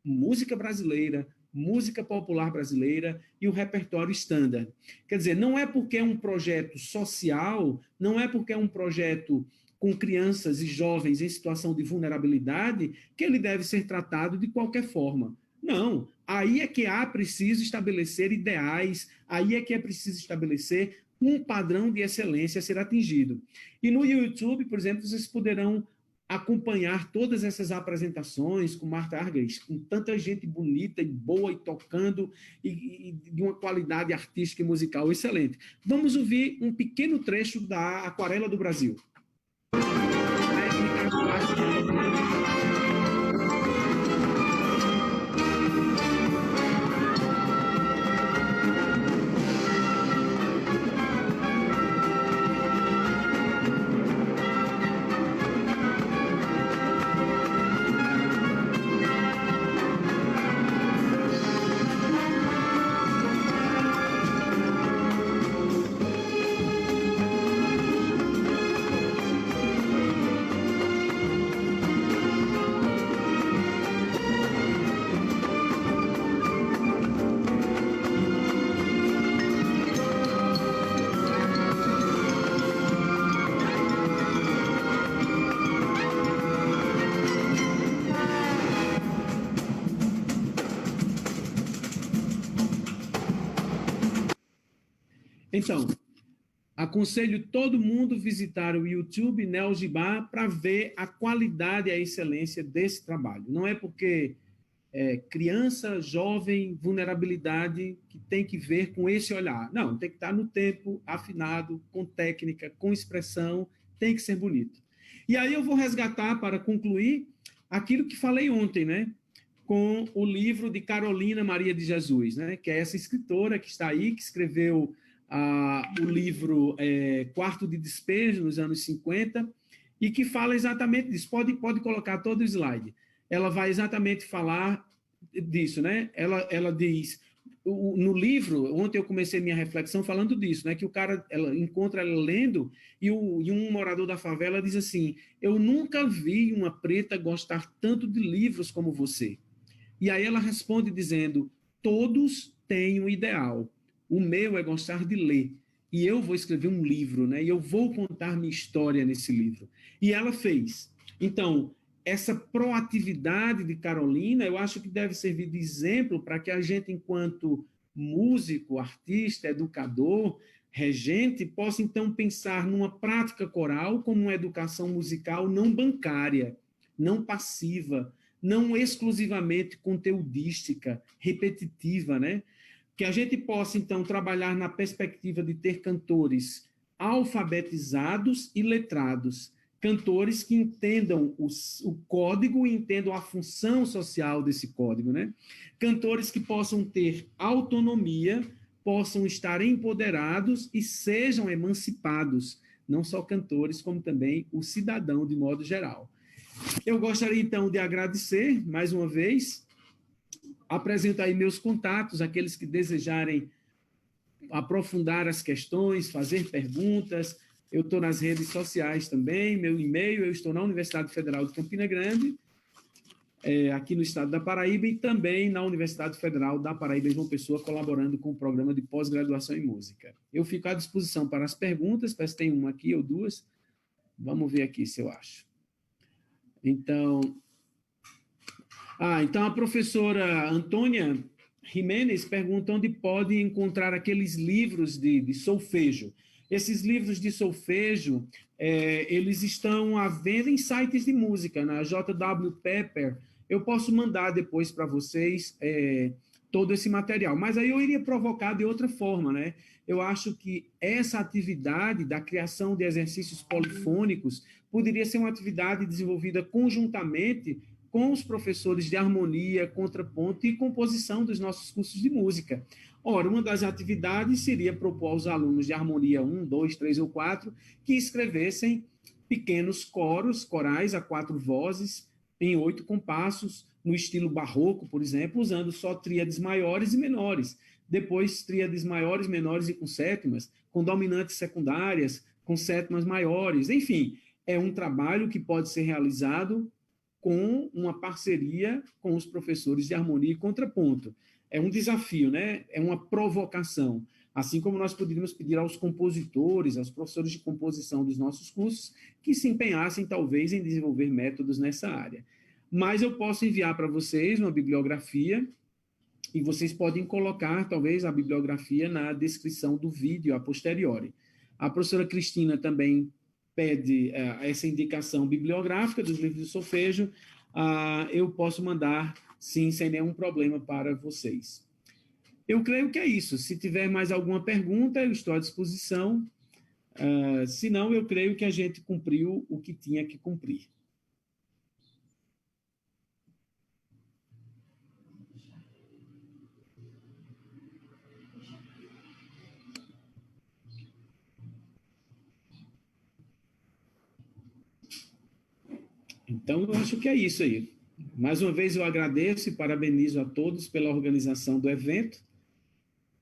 música brasileira, música popular brasileira e o repertório standard. Quer dizer, não é porque é um projeto social, não é porque é um projeto com crianças e jovens em situação de vulnerabilidade que ele deve ser tratado de qualquer forma. Não, aí é que há preciso estabelecer ideais, aí é que é preciso estabelecer um padrão de excelência a ser atingido. E no YouTube, por exemplo, vocês poderão acompanhar todas essas apresentações com Martha Argerich, com tanta gente bonita e boa e tocando e de uma qualidade artística e musical excelente. Vamos ouvir um pequeno trecho da Aquarela do Brasil. Então, aconselho todo mundo visitar o YouTube Neo Gibá para ver a qualidade e a excelência desse trabalho. Não é porque criança, jovem, vulnerabilidade que tem que ver com esse olhar. Não, tem que estar no tempo, afinado, com técnica, com expressão, tem que ser bonito. E aí eu vou resgatar, para concluir, aquilo que falei ontem, né? Com o livro de Carolina Maria de Jesus, né? Que é essa escritora que está aí, que escreveu o livro Quarto de Despejo, nos anos 50, e que fala exatamente disso. Pode colocar todo o slide. Ela vai exatamente falar disso, né? Ela diz, no livro, ontem eu comecei minha reflexão falando disso, né? Que o cara, ela encontra ela lendo, e um morador da favela diz assim: eu nunca vi uma preta gostar tanto de livros como você. E aí ela responde dizendo: todos têm um ideal. O meu é gostar de ler. E eu vou escrever um livro, né? E eu vou contar minha história nesse livro. E ela fez. Então, essa proatividade de Carolina, eu acho que deve servir de exemplo para que a gente, enquanto músico, artista, educador, regente, possa então pensar numa prática coral como uma educação musical não bancária, não passiva, não exclusivamente conteudística, repetitiva, né? Que a gente possa, então, trabalhar na perspectiva de ter cantores alfabetizados e letrados, cantores que entendam o código e entendam a função social desse código, né? Cantores que possam ter autonomia, possam estar empoderados e sejam emancipados, não só cantores, como também o cidadão de modo geral. Eu gostaria, então, de agradecer, mais uma vez, apresento aí meus contatos, aqueles que desejarem aprofundar as questões, fazer perguntas. Eu estou nas redes sociais também, meu e-mail, eu estou na Universidade Federal de Campina Grande, aqui no estado da Paraíba, e também na Universidade Federal da Paraíba, em João Pessoa, colaborando com o programa de pós-graduação em música. Eu fico à disposição para as perguntas, parece que tem uma aqui ou duas. Vamos ver aqui se eu acho. Então, a professora Antônia Jimenez pergunta onde pode encontrar aqueles livros de solfejo. Esses livros de solfejo, eles estão à venda em sites de música, na JW Pepper. Eu posso mandar depois para vocês todo esse material, mas aí eu iria provocar de outra forma, né? Eu acho que essa atividade da criação de exercícios polifônicos poderia ser uma atividade desenvolvida conjuntamente com os professores de harmonia, contraponto e composição dos nossos cursos de música. Ora, uma das atividades seria propor aos alunos de harmonia 1, 2, 3 ou 4 que escrevessem pequenos corais a 4 vozes, em 8 compassos, no estilo barroco, por exemplo, usando só tríades maiores e menores. Depois, tríades maiores, menores e com sétimas, com dominantes secundárias, com sétimas maiores. Enfim, é um trabalho que pode ser realizado com uma parceria com os professores de harmonia e contraponto. É um desafio, né? É uma provocação. Assim como nós poderíamos pedir aos compositores, aos professores de composição dos nossos cursos, que se empenhassem, talvez, em desenvolver métodos nessa área. Mas eu posso enviar para vocês uma bibliografia e vocês podem colocar, talvez, a bibliografia na descrição do vídeo a posteriori. A professora Cristina também pede essa indicação bibliográfica dos livros de solfejo, eu posso mandar, sim, sem nenhum problema para vocês. Eu creio que é isso. Se tiver mais alguma pergunta, eu estou à disposição. Se não, eu creio que a gente cumpriu o que tinha que cumprir. Então, eu acho que é isso aí. Mais uma vez, eu agradeço e parabenizo a todos pela organização do evento.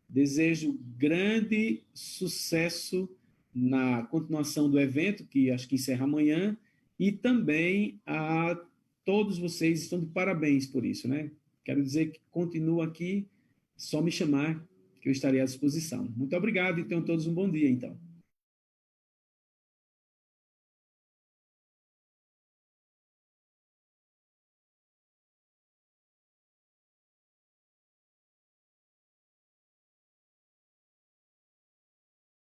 Desejo grande sucesso na continuação do evento, que acho que encerra amanhã, e também a todos vocês estão de parabéns por isso, né? Quero dizer que continuo aqui, só me chamar, que eu estarei à disposição. Muito obrigado e tenham todos um bom dia, então.